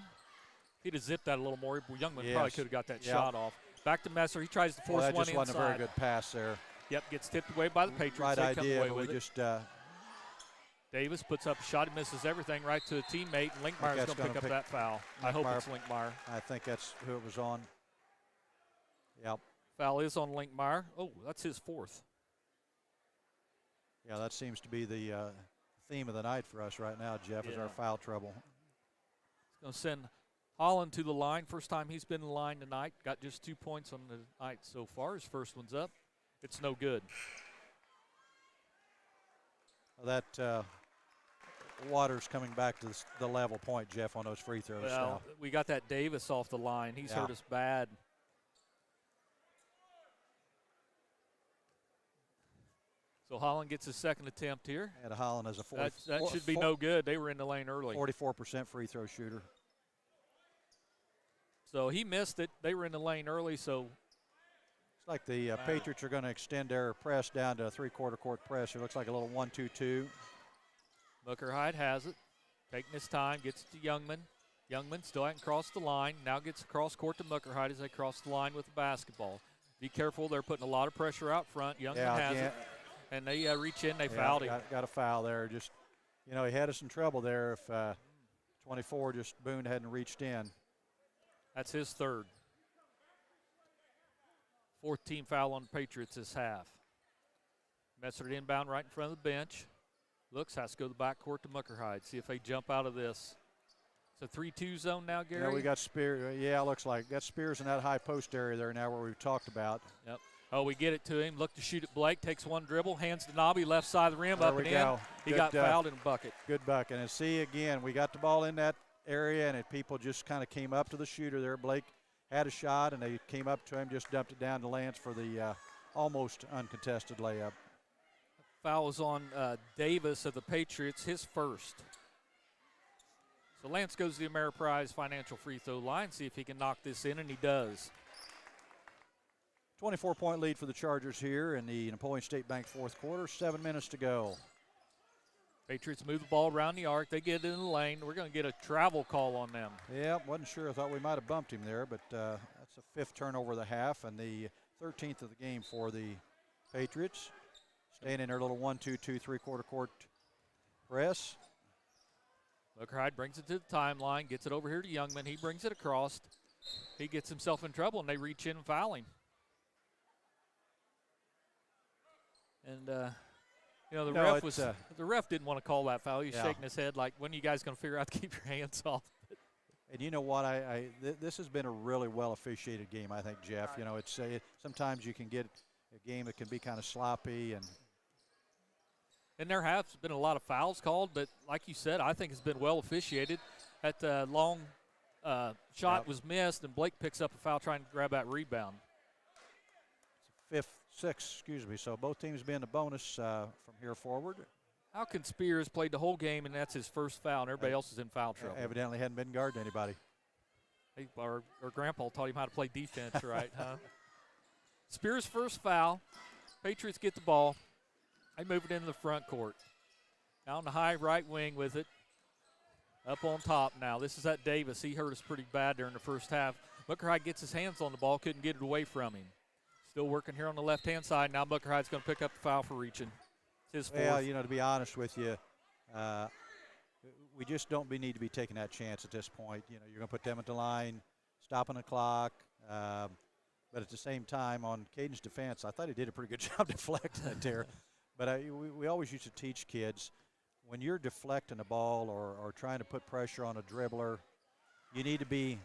If he'd have zipped that a little more, Youngman Yes. probably could have got that Yep. shot off. Back to Messer. He tries to force That one just wasn't a inside. very good pass there. Yep, gets tipped away by the Patriots. Right They come idea, away but we with it. just Davis puts up a shot. He misses everything right to a teammate. And Linkmeyer's that's going to pick gonna up pick that foul. I hope Linkmeyer. it's Linkmeyer. I think that's who it was on. Yep. Foul is on Linkmeyer. Oh, that's his fourth. Yeah, that seems to be the theme of the night for us right now, Jeff, is our Yeah. foul trouble. He's going to send Holland to the line. First time he's been in the line tonight. Got just 2 points on the night so far. His first one's up. It's no good. That Waters coming back to the level point, Jeff, on those free throws. Well, we got that Davis off the line. He's hurt us bad. So Holland gets his second attempt here. And Holland has a 40. That should be no good. They were in the lane early. 44% free throw shooter. So he missed it. They were in the lane early, so. It's like the Patriots are going to extend their press down to a three-quarter court press. It looks like a little 1-2-2. Muckerhide has it. Taking his time, gets it to Youngman. Youngman still hasn't crossed the line. Now gets across court to Muckerhide as they cross the line with the basketball. Be careful. They're putting a lot of pressure out front. Youngman has it. And they reach in. They fouled him. Got a foul there. Just, he had us in trouble there if 24 just Boone hadn't reached in. That's his third. Fourth team foul on the Patriots this half. Messer inbound right in front of the bench. Looks, has to go to the backcourt to Muckerhide. See if they jump out of this. It's a 3-2 zone now, Gary. Yeah, we got Spears. Yeah, looks like. Got Spears in that high post area there now where we've talked about. Yep. Oh, we get it to him. Look to shoot at Blake. Takes one dribble. Hands to Nobby. Left side of the rim. There up we and go. in. He Good, got fouled in a bucket. Good bucket. And see, again, we got the ball in that area, and people just kind of came up to the shooter there. Blake had a shot, and they came up to him, just dumped it down to Lance for the almost uncontested layup. Foul is on Davis of the Patriots, his first. So Lance goes to the Ameriprise Financial free throw line, see if he can knock this in, and he does. 24-point lead for the Chargers here in the Napoleon State Bank fourth quarter. 7 minutes to go. Patriots move the ball around the arc. They get it in the lane. We're going to get a travel call on them. Yeah, wasn't sure. I thought we might have bumped him there, but that's the fifth turnover of the half and the 13th of the game for the Patriots. Staying in their little 1-2-2 three-quarter court press. Muckerhide brings it to the timeline, gets it over here to Youngman. He brings it across. He gets himself in trouble, and they reach in and foul him. And, the ref didn't want to call that foul. He was shaking his head like, when are you guys going to figure out to keep your hands off? And you know what? This has been a really well officiated game, I think, Jeff. It's sometimes you can get a game that can be kind of sloppy And there have been a lot of fouls called, but like you said, I think it's been well officiated. That long shot was missed, and Blake picks up a foul trying to grab that rebound. So both teams be in the bonus from here forward. How can Spears played the whole game, and that's his first foul, and everybody else is in foul trouble? Evidently hadn't been guarding anybody. Or Grandpa taught him how to play defense, right, huh? Spears' first foul. Patriots get the ball. They move it into the front court. Down the high right wing with it. Up on top now. This is at Davis. He hurt us pretty bad during the first half. Muckerhide gets his hands on the ball, couldn't get it away from him. Still working here on the left-hand side. Now Muckerhide's going to pick up the foul for reaching. It's his fourth. Well, to be honest with you, we just don't need to be taking that chance at this point. You're going to put them at the line, stopping the clock. But at the same time, on Caden's defense, I thought he did a pretty good job deflecting it there. But we always used to teach kids, when you're deflecting a ball or trying to put pressure on a dribbler, you need to be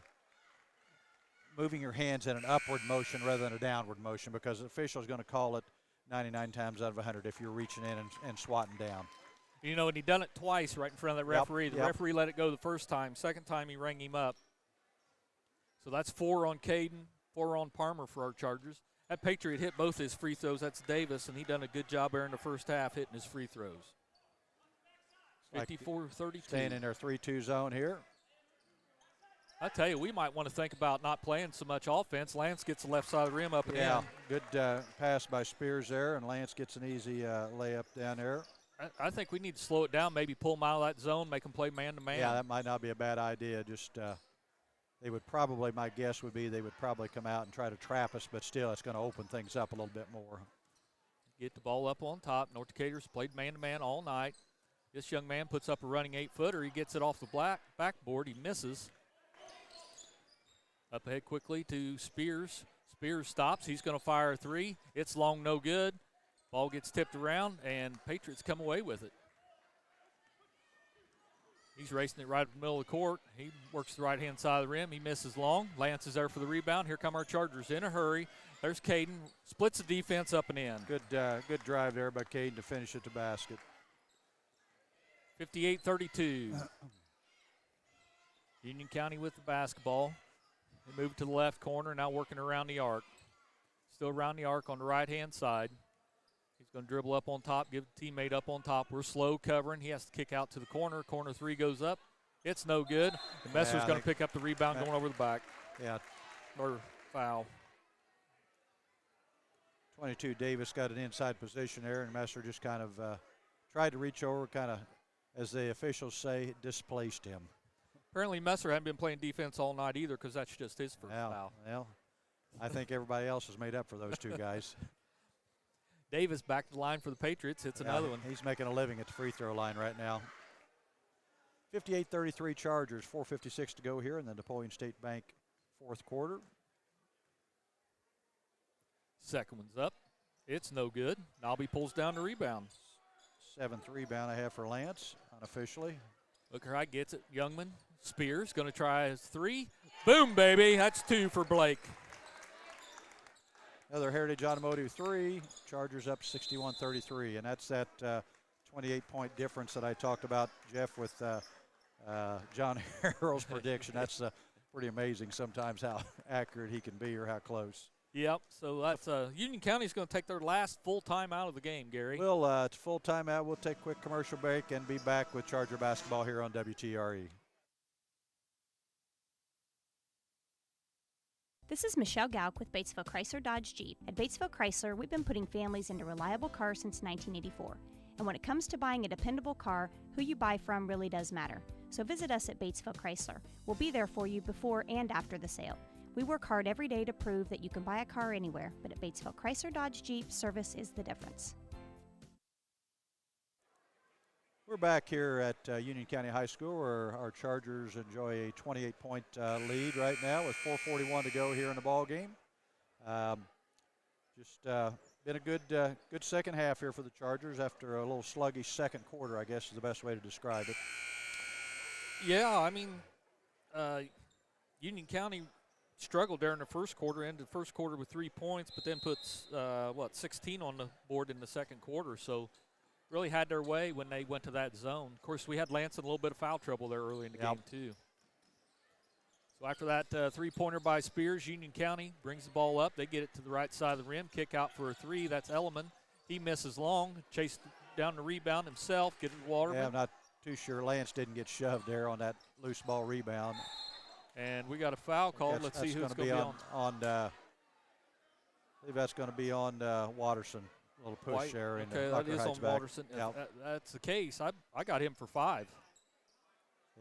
moving your hands in an upward motion rather than a downward motion, because the official is going to call it 99 times out of 100 if you're reaching in and swatting down. And he done it twice right in front of the referee. The referee let it go the first time. Second time he rang him up. So that's 4 on Caden, 4 on Palmer for our Chargers. That Patriot hit both his free throws. That's Davis, and he done a good job there in the first half hitting his free throws. 54-32. Staying in their 3-2 zone here. I tell you, we might want to think about not playing so much offense. Lance gets the left side of the rim up and in. Good pass by Spears there, and Lance gets an easy layup down there. I think we need to slow it down, maybe pull them out of that zone, make them play man-to-man. Yeah, that might not be a bad idea. Just they would probably, my guess would be they would probably come out and try to trap us, but still it's going to open things up a little bit more. Get the ball up on top. North Decatur's played man-to-man all night. This young man puts up a running 8-footer. He gets it off the backboard. He misses. Up ahead quickly to Spears. Spears stops. He's going to fire a three. It's long, no good. Ball gets tipped around, and Patriots come away with it. He's racing it right in the middle of the court. He works the right-hand side of the rim. He misses long. Lance is there for the rebound. Here come our Chargers in a hurry. There's Caden. Splits the defense up and in. Good drive there by Caden to finish at the basket. 58-32. Union County with the basketball. They move to the left corner, now working around the arc. Still around the arc on the right-hand side. He's going to dribble up on top, give the teammate up on top. We're slow covering. He has to kick out to the corner. Corner three goes up. It's no good. And Messer's going to pick up the rebound going over the back. Yeah. Or foul. 22 Davis got an inside position there, and Messer just kind of tried to reach over, kind of, as the officials say, displaced him. Apparently Messer hadn't been playing defense all night either, because that's just his first foul. Well, I think everybody else has made up for those two guys. Davis back to the line for the Patriots. Hits another one. He's making a living at the free throw line right now. 58-33 Chargers, 4:56 to go here in the Napoleon State Bank fourth quarter. Second one's up. It's no good. Nobby pulls down the rebound. Seventh rebound I have for Lance, unofficially. Looker High gets it. Youngman. Spears going to try his three. Boom, baby. That's two for Blake. Another Heritage Automotive three. Chargers up 61-33, and that's that 28-point difference that I talked about, Jeff, with John Harrell's prediction. That's pretty amazing sometimes how accurate he can be or how close. Yep, so that's Union County's going to take their last full time out of the game, Gary. Well, it's full time out. We'll take a quick commercial break and be back with Charger basketball here on WTRE. This is Michelle Gauk with Batesville Chrysler Dodge Jeep. At Batesville Chrysler, we've been putting families into reliable cars since 1984. And when it comes to buying a dependable car, who you buy from really does matter. So visit us at Batesville Chrysler. We'll be there for you before and after the sale. We work hard every day to prove that you can buy a car anywhere, but at Batesville Chrysler Dodge Jeep, service is the difference. We're back here at Union County High School where our Chargers enjoy a 28-point lead right now with 4:41 to go here in the ball game. Been a good second half here for the Chargers after a little sluggish second quarter, I guess is the best way to describe it. Yeah, I mean, Union County struggled there in the first quarter, ended the first quarter with 3 points, but then puts, 16 on the board in the second quarter. So really had their way when they went to that zone. Of course, we had Lance in a little bit of foul trouble there early in the game, too. So after that three-pointer by Spears, Union County brings the ball up. They get it to the right side of the rim, kick out for a three. That's Elliman. He misses long, chased down the rebound himself, get it to Waterman. Yeah, I'm not too sure Lance didn't get shoved there on that loose ball rebound. And we got a foul called. Let's see who's going to be on. I believe that's going to be on Watterson. A little push White. there. Okay, that is on Watterson. Yep. If that's the case, I got him for 5.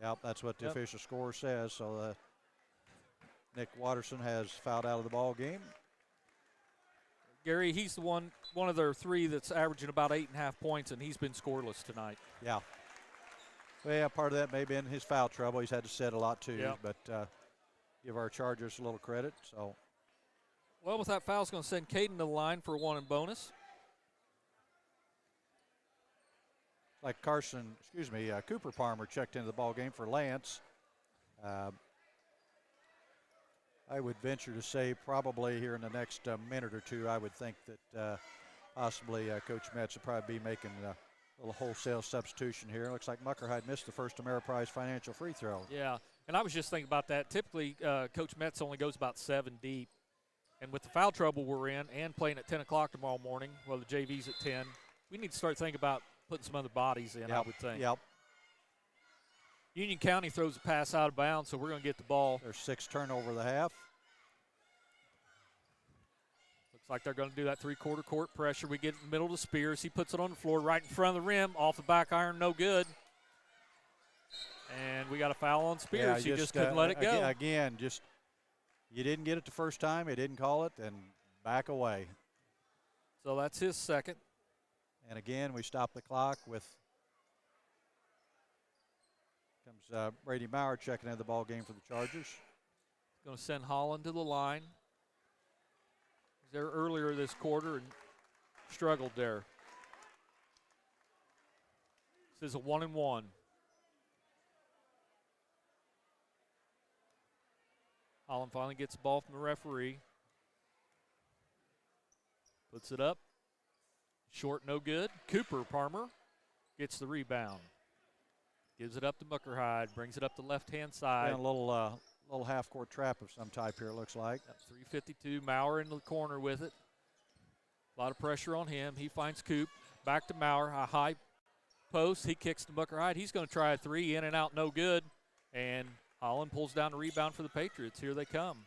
Yep, that's what the official score says. So Nick Watterson has fouled out of the ball game. Gary, he's the one of their 3 that's averaging about 8.5 points, and he's been scoreless tonight. Yeah. Well, yeah, part of that may have been his foul trouble. He's had to set a lot too, but give our Chargers a little credit. So, well, with that foul, it's going to send Caden to the line for a 1 and bonus. Like Cooper Palmer checked into the ball game for Lance. I would venture to say probably here in the next minute or two, I would think that possibly Coach Metz will probably be making a little wholesale substitution here. Looks like Muckerhide missed the first Ameriprise financial free throw. Yeah, and I was just thinking about that. Typically, Coach Metz only goes about 7 deep. And with the foul trouble we're in and playing at 10 o'clock tomorrow morning, well, the JV's at 10, we need to start thinking about putting some other bodies in, I would think. Yep. Union County throws a pass out of bounds, so we're going to get the ball. There's 6 turnover the half. Looks like they're going to do that three-quarter court pressure. We get in the middle to Spears. He puts it on the floor right in front of the rim. Off the back iron, no good. And we got a foul on Spears. Yeah, he just couldn't let it go. Again, just you didn't get it the first time. He didn't call it, and back away. So that's his second. And again, we stop the clock with comes Brady Maurer checking in the ball game for the Chargers. Going to send Holland to the line. He was there earlier this quarter and struggled there. This is a 1-and-1. Holland finally gets the ball from the referee. Puts it up. Short, no good. Cooper Palmer gets the rebound. Gives it up to Muckerhide. Brings it up the left-hand side. And a little half-court trap of some type here, it looks like. 3:52. Maurer in the corner with it. A lot of pressure on him. He finds Coop. Back to Maurer. A high post. He kicks to Muckerhide. He's going to try a three. In and out, no good. And Holland pulls down the rebound for the Patriots. Here they come.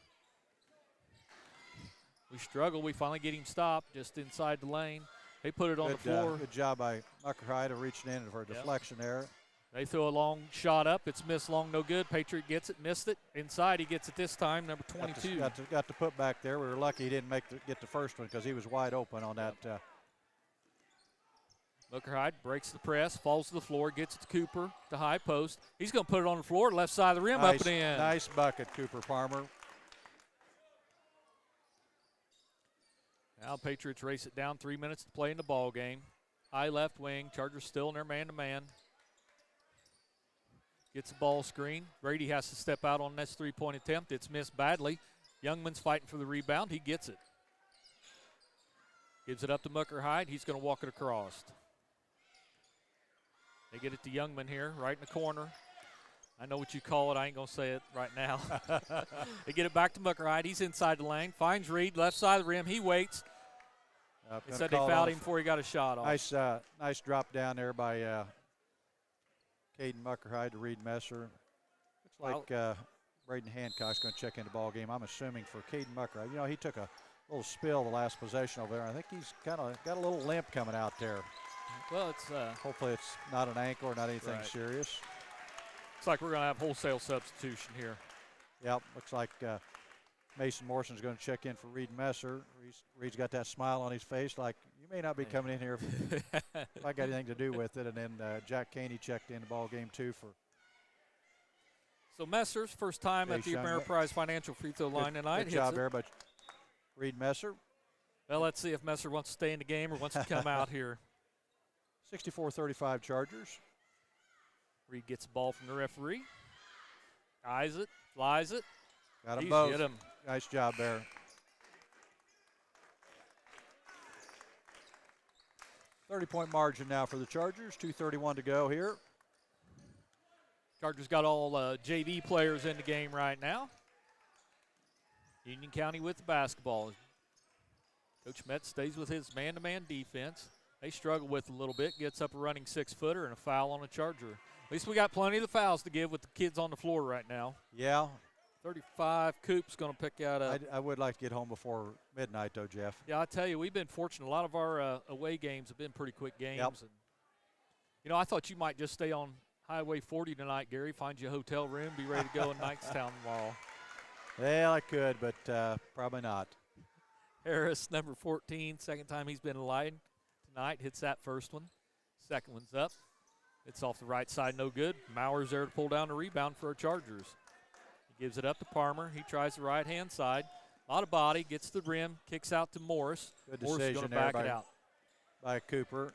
We struggle. We finally get him stopped just inside the lane. They put it on the floor. Good job by Muckerhide of reaching in for a deflection there. They throw a long shot up. It's missed long, no good. Patriot gets it, missed it. Inside, he gets it this time, number 22. Got to put back there. We were lucky he didn't get the first one because he was wide open on that. Muckerhide breaks the press, falls to the floor, gets it to Cooper, to high post. He's going to put it on the floor, left side of the rim, up and in. Nice bucket, Cooper Palmer. Now Patriots race it down. 3 minutes to play in the ball game. High left wing. Chargers still in their man-to-man. Gets the ball screen. Brady has to step out on this three-point attempt. It's missed badly. Youngman's fighting for the rebound. He gets it. Gives it up to Muckerhide. He's going to walk it across. They get it to Youngman here, right in the corner. I know what you call it. I ain't going to say it right now. They get it back to Muckerhide. He's inside the lane. Finds Reed, left side of the rim. He waits. They said they fouled him before he got a shot off. Nice drop down there by Caden Muckerhide to Reed Messer. Looks like Braden Hancock's going to check in the ball game. I'm assuming for Caden Muckerhide. You know, he took a little spill the last possession over there. I think he's kind of got a little limp coming out there. Well, it's hopefully it's not an ankle or not anything serious. Looks like we're going to have wholesale substitution here. Yep, looks like Mason Morrison's going to check in for Reed Messer. Reed's got that smile on his face like, you may not be coming in here if I got anything to do with it. And then Jack Caney checked in the ball game too for. So Messer's first time at the Ameriprise Financial free throw line tonight. Good job there by Reed Messer. Well, let's see if Messer wants to stay in the game or wants to come out here. 64-35 Chargers. Reed gets the ball from the referee. Eyes it, flies it. Got them both. Nice job there. .30 margin now for the Chargers. 2:31 to go here. Chargers got all JV players in the game right now. Union County with the basketball. Coach Metz stays with his man-to-man defense. They struggle with a little bit. Gets up a running 6-footer and a foul on a Charger. At least we got plenty of the fouls to give with the kids on the floor right now. Yeah. 35, Coop's going to pick out a. I would like to get home before midnight, though, Jeff. Yeah, I tell you, we've been fortunate. A lot of our away games have been pretty quick games. Yep. And, you know, I thought you might just stay on Highway 40 tonight, Gary. Find you a hotel room, be ready to go in Knightstown tomorrow. Well, I could, but probably not. Harris, number 14, second time he's been in line tonight. Hits that first one. Second one's up. It's off the right side, no good. Maurer's there to pull down the rebound for our Chargers. He gives it up to Palmer. He tries the right-hand side. A lot of body, gets the rim, kicks out to Morris. Good Morris is decision going to back there it out. by Cooper.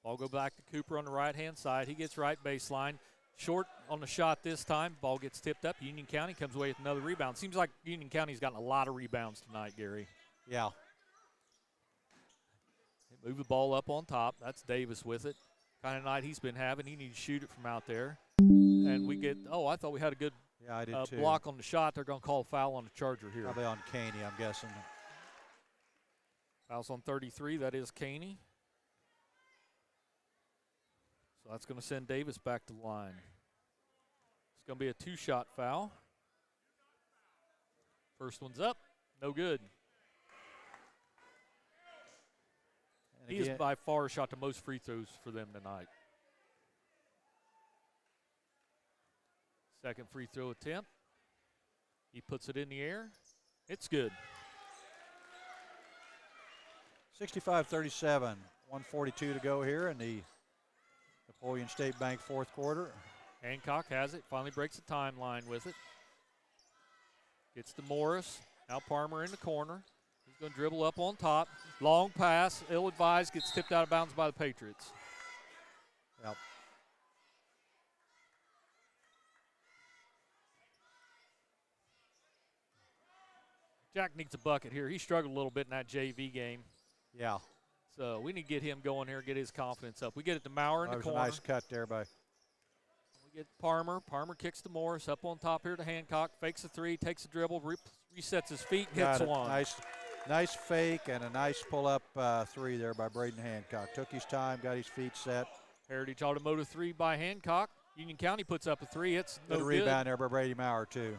Ball go back to Cooper on the right-hand side. He gets right baseline. Short on the shot this time. Ball gets tipped up. Union County comes away with another rebound. Seems like Union County's gotten a lot of rebounds tonight, Gary. Yeah. They move the ball up on top. That's Davis with it. Kind of night he's been having. He needs to shoot it from out there. And we get, I thought we had a good I did too. block on the shot. They're going to call a foul on the Charger here. Probably on Caney, I'm guessing. Foul's on 33. That is Caney. So that's going to send Davis back to the line. It's going to be a 2-shot foul. First one's up. No good. He has by far shot the most free throws for them tonight. Second free throw attempt. He puts it in the air. It's good. 65-37, 1:42 to go here in the Napoleon State Bank fourth quarter. Hancock has it, finally breaks the timeline with it. Gets to Morris. Now Parmer in the corner. He's going to dribble up on top. Long pass, ill-advised, gets tipped out of bounds by the Patriots. Yep. Jack needs a bucket here. He struggled a little bit in that JV game. Yeah. So we need to get him going here, get his confidence up. We get it to Maurer in the corner. That was a nice cut there by. We get Parmer. Parmer kicks to Morris. Up on top here to Hancock. Fakes a three, takes a dribble, resets his feet, hits one. Nice fake and a nice pull-up three there by Braden Hancock. Took his time, got his feet set. Heritage Automotive three by Hancock. Union County puts up a three. It's no good. Rebound there by Brady Maurer, too.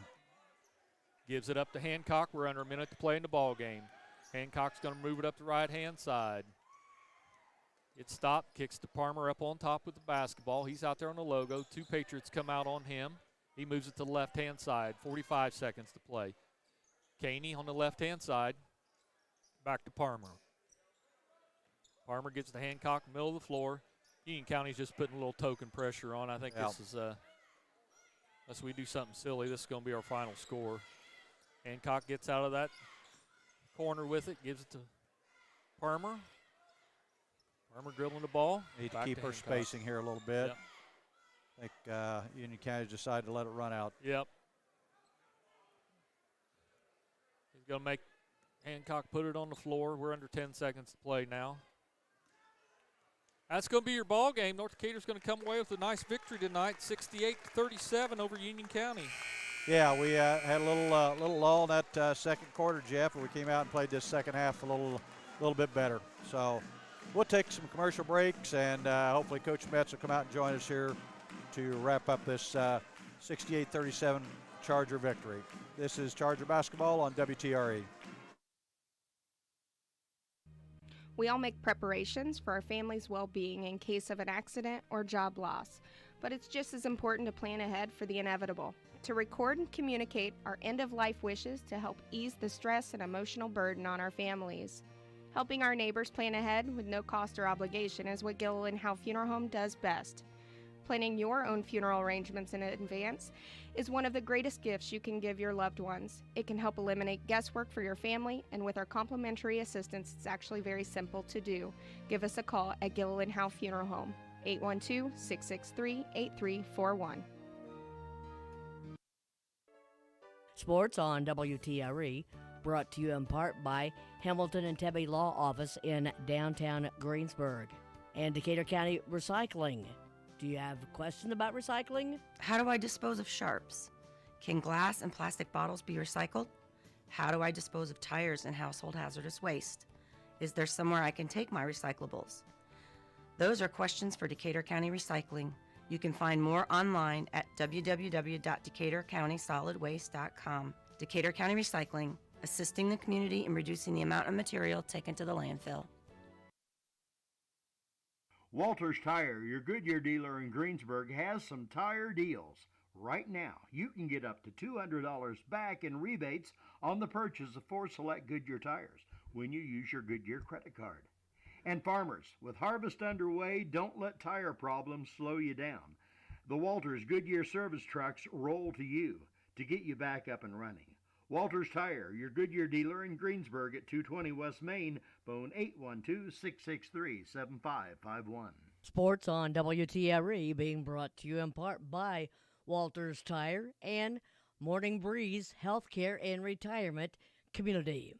Gives it up to Hancock. We're under a minute to play in the ball game. Hancock's going to move it up the right-hand side. It's stopped, kicks to Parmer up on top with the basketball. He's out there on the logo. Two Patriots come out on him. He moves it to the left-hand side. 45 seconds to play. Caney on the left-hand side. Back to Parmer. Parmer gets to Hancock, middle of the floor. Union County's just putting a little token pressure on. I think this is, unless we do something silly, this is going to be our final score. Hancock gets out of that corner with it, gives it to Parmer. Parmer dribbling the ball. Need to keep her spacing here a little bit. Yep. I think Union County decided to let it run out. Yep. He's going to make Hancock put it on the floor. We're under 10 seconds to play now. That's going to be your ball game. North Decatur's going to come away with a nice victory tonight, 68-37 over Union County. Yeah, we had a little lull in that second quarter, Jeff, and we came out and played this second half a little bit better. So we'll take some commercial breaks, and hopefully Coach Metz will come out and join us here to wrap up this 68-37 Charger victory. This is Charger basketball on WTRE. We all make preparations for our family's well-being in case of an accident or job loss, but it's just as important to plan ahead for the inevitable, to record and communicate our end-of-life wishes to help ease the stress and emotional burden on our families. Helping our neighbors plan ahead with no cost or obligation is what Gilliland Howe Funeral Home does best. Planning your own funeral arrangements in advance is one of the greatest gifts you can give your loved ones. It can help eliminate guesswork for your family, and with our complimentary assistance, it's actually very simple to do. Give us a call at Gilliland Howe Funeral Home, 812-663-8341. Sports on WTRE, brought to you in part by Hamilton and Tebby Law Office in downtown Greensburg and Decatur County Recycling. Do you have a question about recycling? How do I dispose of sharps? Can glass and plastic bottles be recycled? How do I dispose of tires and household hazardous waste? Is there somewhere I can take my recyclables? Those are questions for Decatur County Recycling. You can find more online at www.decaturcountysolidwaste.com. Decatur County Recycling, assisting the community in reducing the amount of material taken to the landfill. Walters Tire, your Goodyear dealer in Greensburg, has some tire deals. Right now, you can get up to $200 back in rebates on the purchase of 4 select Goodyear tires when you use your Goodyear credit card. And farmers, with harvest underway, don't let tire problems slow you down. The Walters Goodyear service trucks roll to you to get you back up and running. Walters Tire, your Goodyear dealer in Greensburg at 220 West Main, phone 812-663-7551. Sports on WTRE being brought to you in part by Walters Tire and Morning Breeze Healthcare and Retirement Community.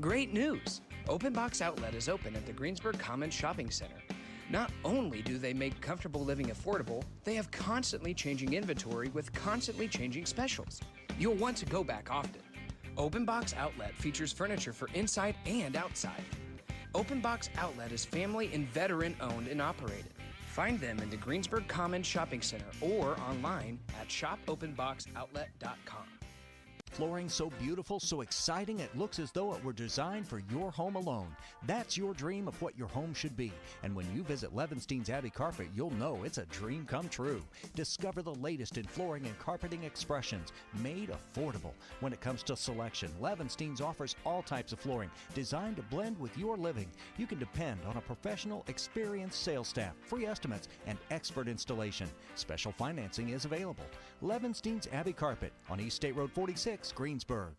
Great news! Open Box Outlet is open at the Greensburg Commons Shopping Center. Not only do they make comfortable living affordable, they have constantly changing inventory with constantly changing specials. You'll want to go back often. Open Box Outlet features furniture for inside and outside. Open Box Outlet is family and veteran owned and operated. Find them in the Greensburg Commons Shopping Center or online at shopopenboxoutlet.com. Flooring so beautiful, so exciting, it looks as though it were designed for your home alone. That's your dream of what your home should be. And when you visit Levenstein's Abbey Carpet, you'll know it's a dream come true. Discover the latest in flooring and carpeting expressions, made affordable. When it comes to selection, Levenstein's offers all types of flooring designed to blend with your living. You can depend on a professional, experienced sales staff, free estimates, and expert installation. Special financing is available. Levenstein's Abbey Carpet on East State Road 46, Greensburg.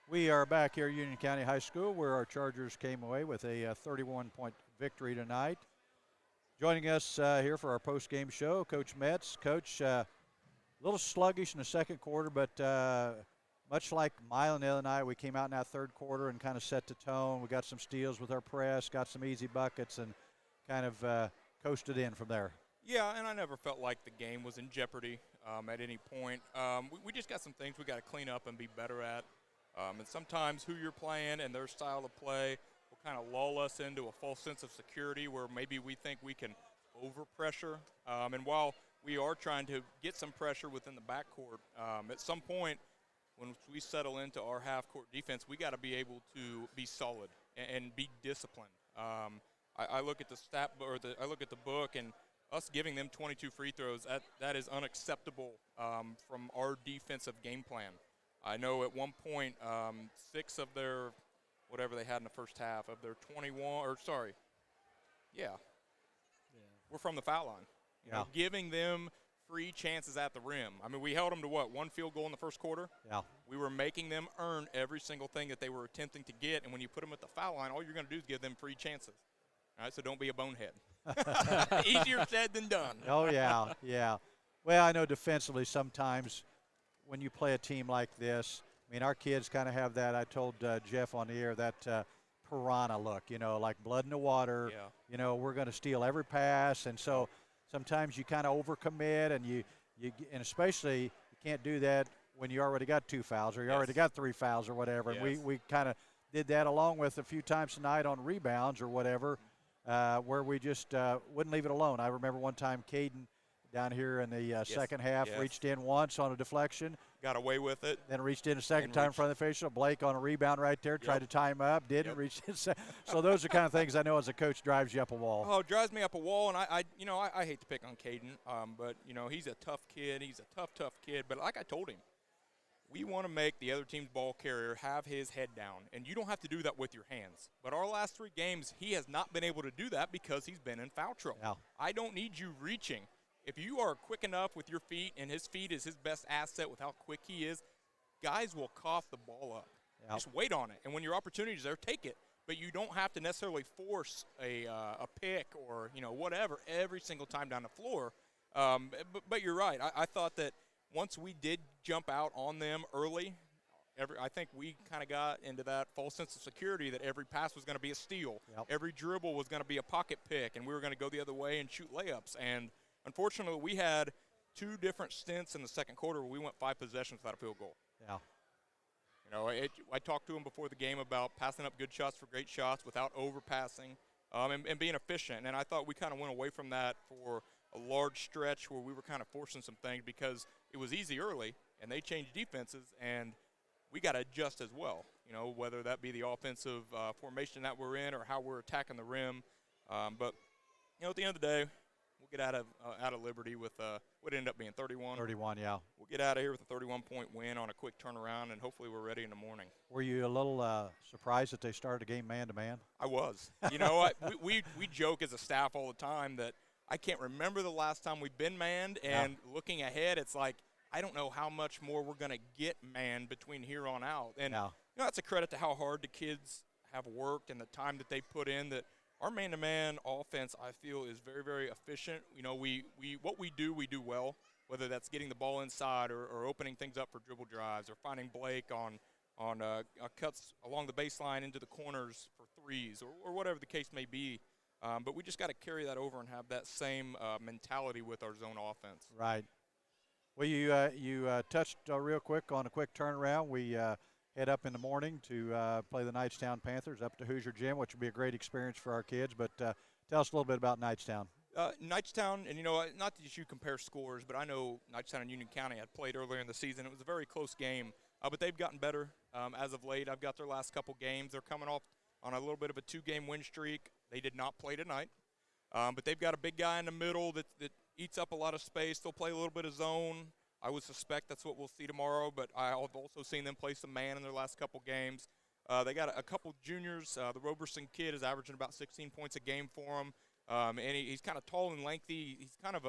We are back here at Union County High School, where our Chargers came away with a 31-point victory tonight. Joining us here for our post-game show, Coach Metz. Coach, a little sluggish in the second quarter, but much like Milan the other night, we came out in that third quarter and kind of set the tone. We got some steals with our press, got some easy buckets, and kind of coasted in from there. Yeah, and I never felt like the game was in jeopardy at any point. We just got some things we got to clean up and be better at. And sometimes who you're playing and their style of play will kind of lull us into a false sense of security where maybe we think we can overpressure. And while we are trying to get some pressure within the backcourt, at some point when we settle into our half-court defense, we got to be able to be solid and be disciplined. I look at the I look at the book, and us giving them 22 free throws, that is unacceptable from our defensive game plan. I know at one point 6 of their, whatever they had in the first half, of their 21, we're from the foul line. You know, giving them free chances at the rim. I mean, we held them to what, 1 field goal in the first quarter? Yeah. We were making them earn every single thing that they were attempting to get, and when you put them at the foul line, all you're going to do is give them free chances. All right, so don't be a bonehead. Easier said than done. Oh, yeah, yeah. Well, I know defensively sometimes when you play a team like this, I mean, our kids kind of have that, I told Jeff on the air, that piranha look, you know, like blood in the water. Yeah. You know, we're going to steal every pass, and so sometimes you kind of overcommit, and and especially you can't do that when you already got 2 fouls or you already got 3 fouls or whatever. Yes. And we kind of did that along with a few times tonight on rebounds or whatever, where we just wouldn't leave it alone. I remember one time Caden down here in the second half reached in once on a deflection. Got away with it. Then reached in a second time in front of the facial. Blake on a rebound right there, tried to tie him up, didn't reach in. So those are kind of things I know as a coach drives you up a wall. Oh, it drives me up a wall, and I hate to pick on Caden, but, you know, he's a tough kid. He's a tough kid. But like I told him, we want to make the other team's ball carrier have his head down, and you don't have to do that with your hands. But our last 3 games, he has not been able to do that because he's been in foul trouble. Yeah. I don't need you reaching. If you are quick enough with your feet, and his feet is his best asset with how quick he is, guys will cough the ball up. Yep. Just wait on it, and when your opportunity is there, take it. But you don't have to necessarily force a pick or, you know, whatever every single time down the floor. But you're right. I thought that once we did jump out on them early, I think we kind of got into that false sense of security that every pass was going to be a steal. Yep. Every dribble was going to be a pocket pick, and we were going to go the other way and shoot layups. And unfortunately, we had 2 different stints in the second quarter where we went 5 possessions without a field goal. Yeah. You know, I talked to him before the game about passing up good shots for great shots without overpassing and being efficient. And I thought we kind of went away from that for a large stretch where we were kind of forcing some things because it was easy early, and they changed defenses, and we got to adjust as well, you know, whether that be the offensive formation that we're in or how we're attacking the rim. But, you know, at the end of the day, we'll get out of Liberty with what ended up being 31. 31, yeah. We'll get out of here with a 31-point win on a quick turnaround, and hopefully we're ready in the morning. Were you a little surprised that they started the game man-to-man? I was. You know, we joke as a staff all the time that I can't remember the last time we've been manned, and looking ahead, it's like I don't know how much more we're going to get manned between here on out. And you know, that's a credit to how hard the kids have worked and the time that they put in. That our man-to-man offense, I feel, is very, very efficient. You know, what we do well, whether that's getting the ball inside or opening things up for dribble drives or finding Blake on cuts along the baseline into the corners for threes or whatever the case may be. But we just got to carry that over and have that same mentality with our zone offense. Right. Well, you touched real quick on a quick turnaround. We head up in the morning to play the Knightstown Panthers up to Hoosier Gym, which will be a great experience for our kids. But tell us a little bit about Knightstown. Knightstown, and not that you compare scores, but I know Knightstown and Union County had played earlier in the season. It was a very close game, but they've gotten better as of late. I've got their last couple games. They're coming off on a little bit of a 2-game win streak. They did not play tonight, but they've got a big guy in the middle that eats up a lot of space. They'll play a little bit of zone. I would suspect that's what we'll see tomorrow, but I've also seen them play some man in their last couple games. They got a couple juniors. The Roberson kid is averaging about 16 points a game for them. And he's kind of tall and lengthy. He's kind of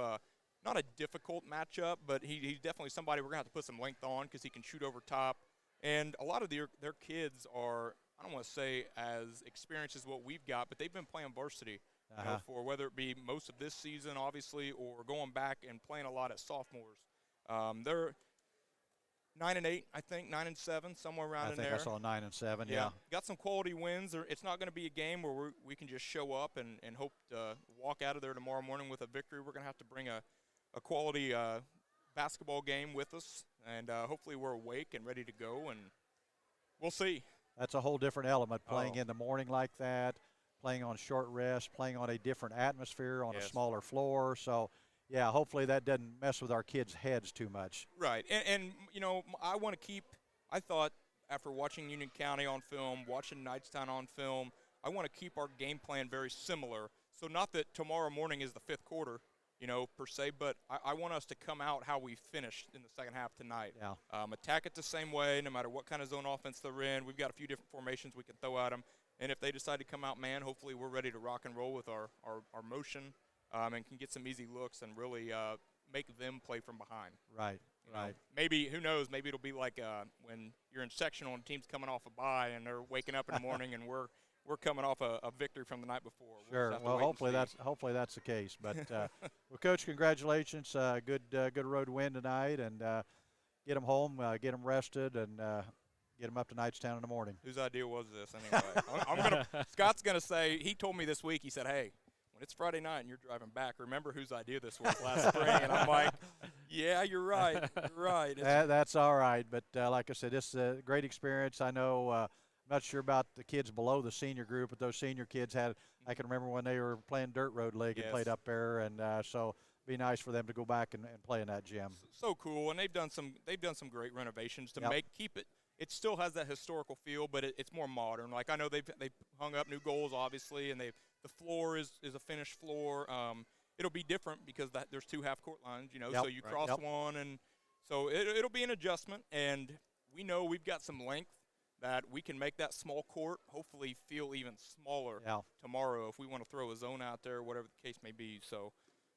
not a difficult matchup, but he's definitely somebody we're going to have to put some length on because he can shoot over top. And a lot of their kids are, I don't want to say as experienced as what we've got, but they've been playing varsity for whether it be most of this season, obviously, or going back and playing a lot as sophomores. They're 9-8, I think, 9-7, somewhere around in there. I think I saw 9-7. Yeah. Got some quality wins. It's not going to be a game where we can just show up and hope to walk out of there tomorrow morning with a victory. We're going to have to bring a quality basketball game with us, and hopefully we're awake and ready to go, and we'll see. That's a whole different element, playing in the morning like that, playing on short rest, playing on a different atmosphere on a smaller floor. So, yeah, hopefully that doesn't mess with our kids' heads too much. Right. And I want to keep – I thought after watching Union County on film, watching Knightstown on film, I want to keep our game plan very similar. So not that tomorrow morning is the fifth quarter, per se, but I want us to come out how we finished in the second half tonight. Yeah. Attack it the same way, no matter what kind of zone offense they're in. We've got a few different formations we can throw at them. And if they decide to come out man, hopefully we're ready to rock and roll with our motion. And can get some easy looks and really make them play from behind. Right, right. Maybe, who knows, maybe it'll be like when you're in sectional and the team's coming off a bye and they're waking up in the morning and we're coming off a victory from the night before. Sure. Well, hopefully that's the case. But, well, Coach, congratulations. Good road win tonight, and get them home, get them rested, and get them up to Knightstown in the morning. Whose idea was this anyway? Scott's going to say, he told me this week, he said, hey, when it's Friday night and you're driving back, remember whose idea this was last spring. And I'm like, yeah, you're right. You're right. That's all right. But like I said, it's a great experience. I know I'm not sure about the kids below the senior group, but those senior kids I can remember when they were playing Dirt Road League and played up there. And so it'd be nice for them to go back and play in that gym. So cool. And they've done some great renovations to keep it. It still has that historical feel, but it's more modern. Like I know they've hung up new goals, obviously, and the floor is a finished floor. It'll be different because there's two half-court lines, so you cross one, and so it'll be an adjustment. And we know we've got some length that we can make that small court hopefully feel even smaller tomorrow if we want to throw a zone out there, whatever the case may be. So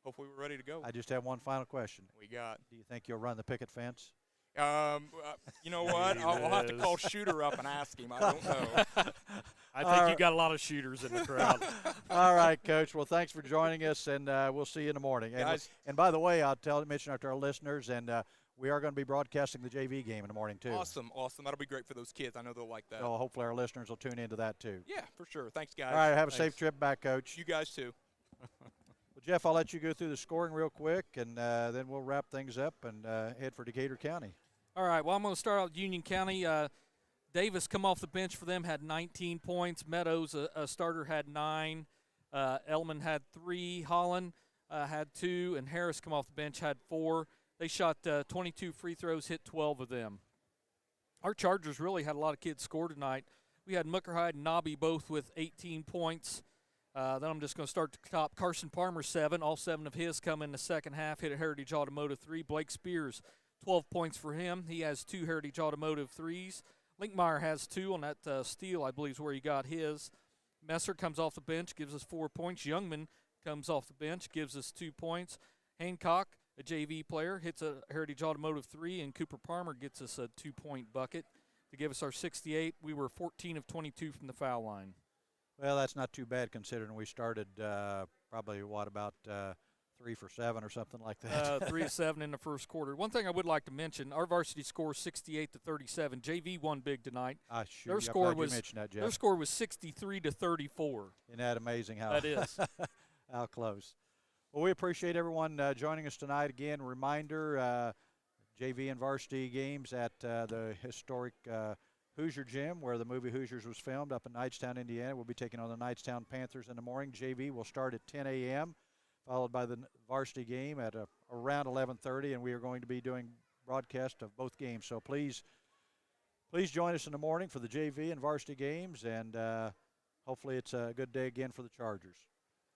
hopefully we're ready to go. I just have one final question. Do you think you'll run the picket fence? You know what? I'll have to call Shooter up and ask him. I don't know. I think you got a lot of shooters in the crowd. All right, Coach. Well, thanks for joining us, and we'll see you in the morning. And by the way, I'll mention to our listeners, and we are going to be broadcasting the JV game in the morning, too. Awesome. That'll be great for those kids. I know they'll like that. So hopefully our listeners will tune into that, too. Yeah, for sure. Thanks, guys. All right, have a safe trip back, Coach. You guys, too. Well, Jeff, I'll let you go through the scoring real quick, and then we'll wrap things up and head for Decatur County. All right, well, I'm going to start out with Union County. Davis come off the bench for them, had 19 points. Meadows, a starter, had 9. Elman had 3. Holland had 2. And Harris come off the bench, had 4. They shot 22 free throws, hit 12 of them. Our Chargers really had a lot of kids score tonight. We had Muckerhide and Nobby both with 18 points. Then I'm just going to start at the top. Carson Palmer, 7. All 7 of his come in the second half, hit a Heritage Automotive 3. Blake Spears, 12 points for him. He has 2 Heritage Automotive 3s. Linkmeyer has 2 on that steal, I believe is where he got his. Messer comes off the bench, gives us 4 points. Youngman comes off the bench, gives us 2 points. Hancock, a JV player, hits a Heritage Automotive 3, and Cooper Palmer gets us a 2-point bucket to give us our 68. We were 14 of 22 from the foul line. Well, that's not too bad considering we started probably, about 3 for 7 or something like that. 3 of 7 in the first quarter. One thing I would like to mention, our varsity score 68-37. JV won big tonight. Their score was 63-34. Isn't that amazing how that is? How close. Well, we appreciate everyone joining us tonight. Again, reminder, JV and varsity games at the historic Hoosier Gym, where the movie Hoosiers was filmed up in Knightstown, Indiana. We'll be taking on the Knightstown Panthers in the morning. JV will start at 10 a.m., followed by the varsity game at around 11:30, and we are going to be doing broadcast of both games. So please join us in the morning for the JV and varsity games, and hopefully it's a good day again for the Chargers.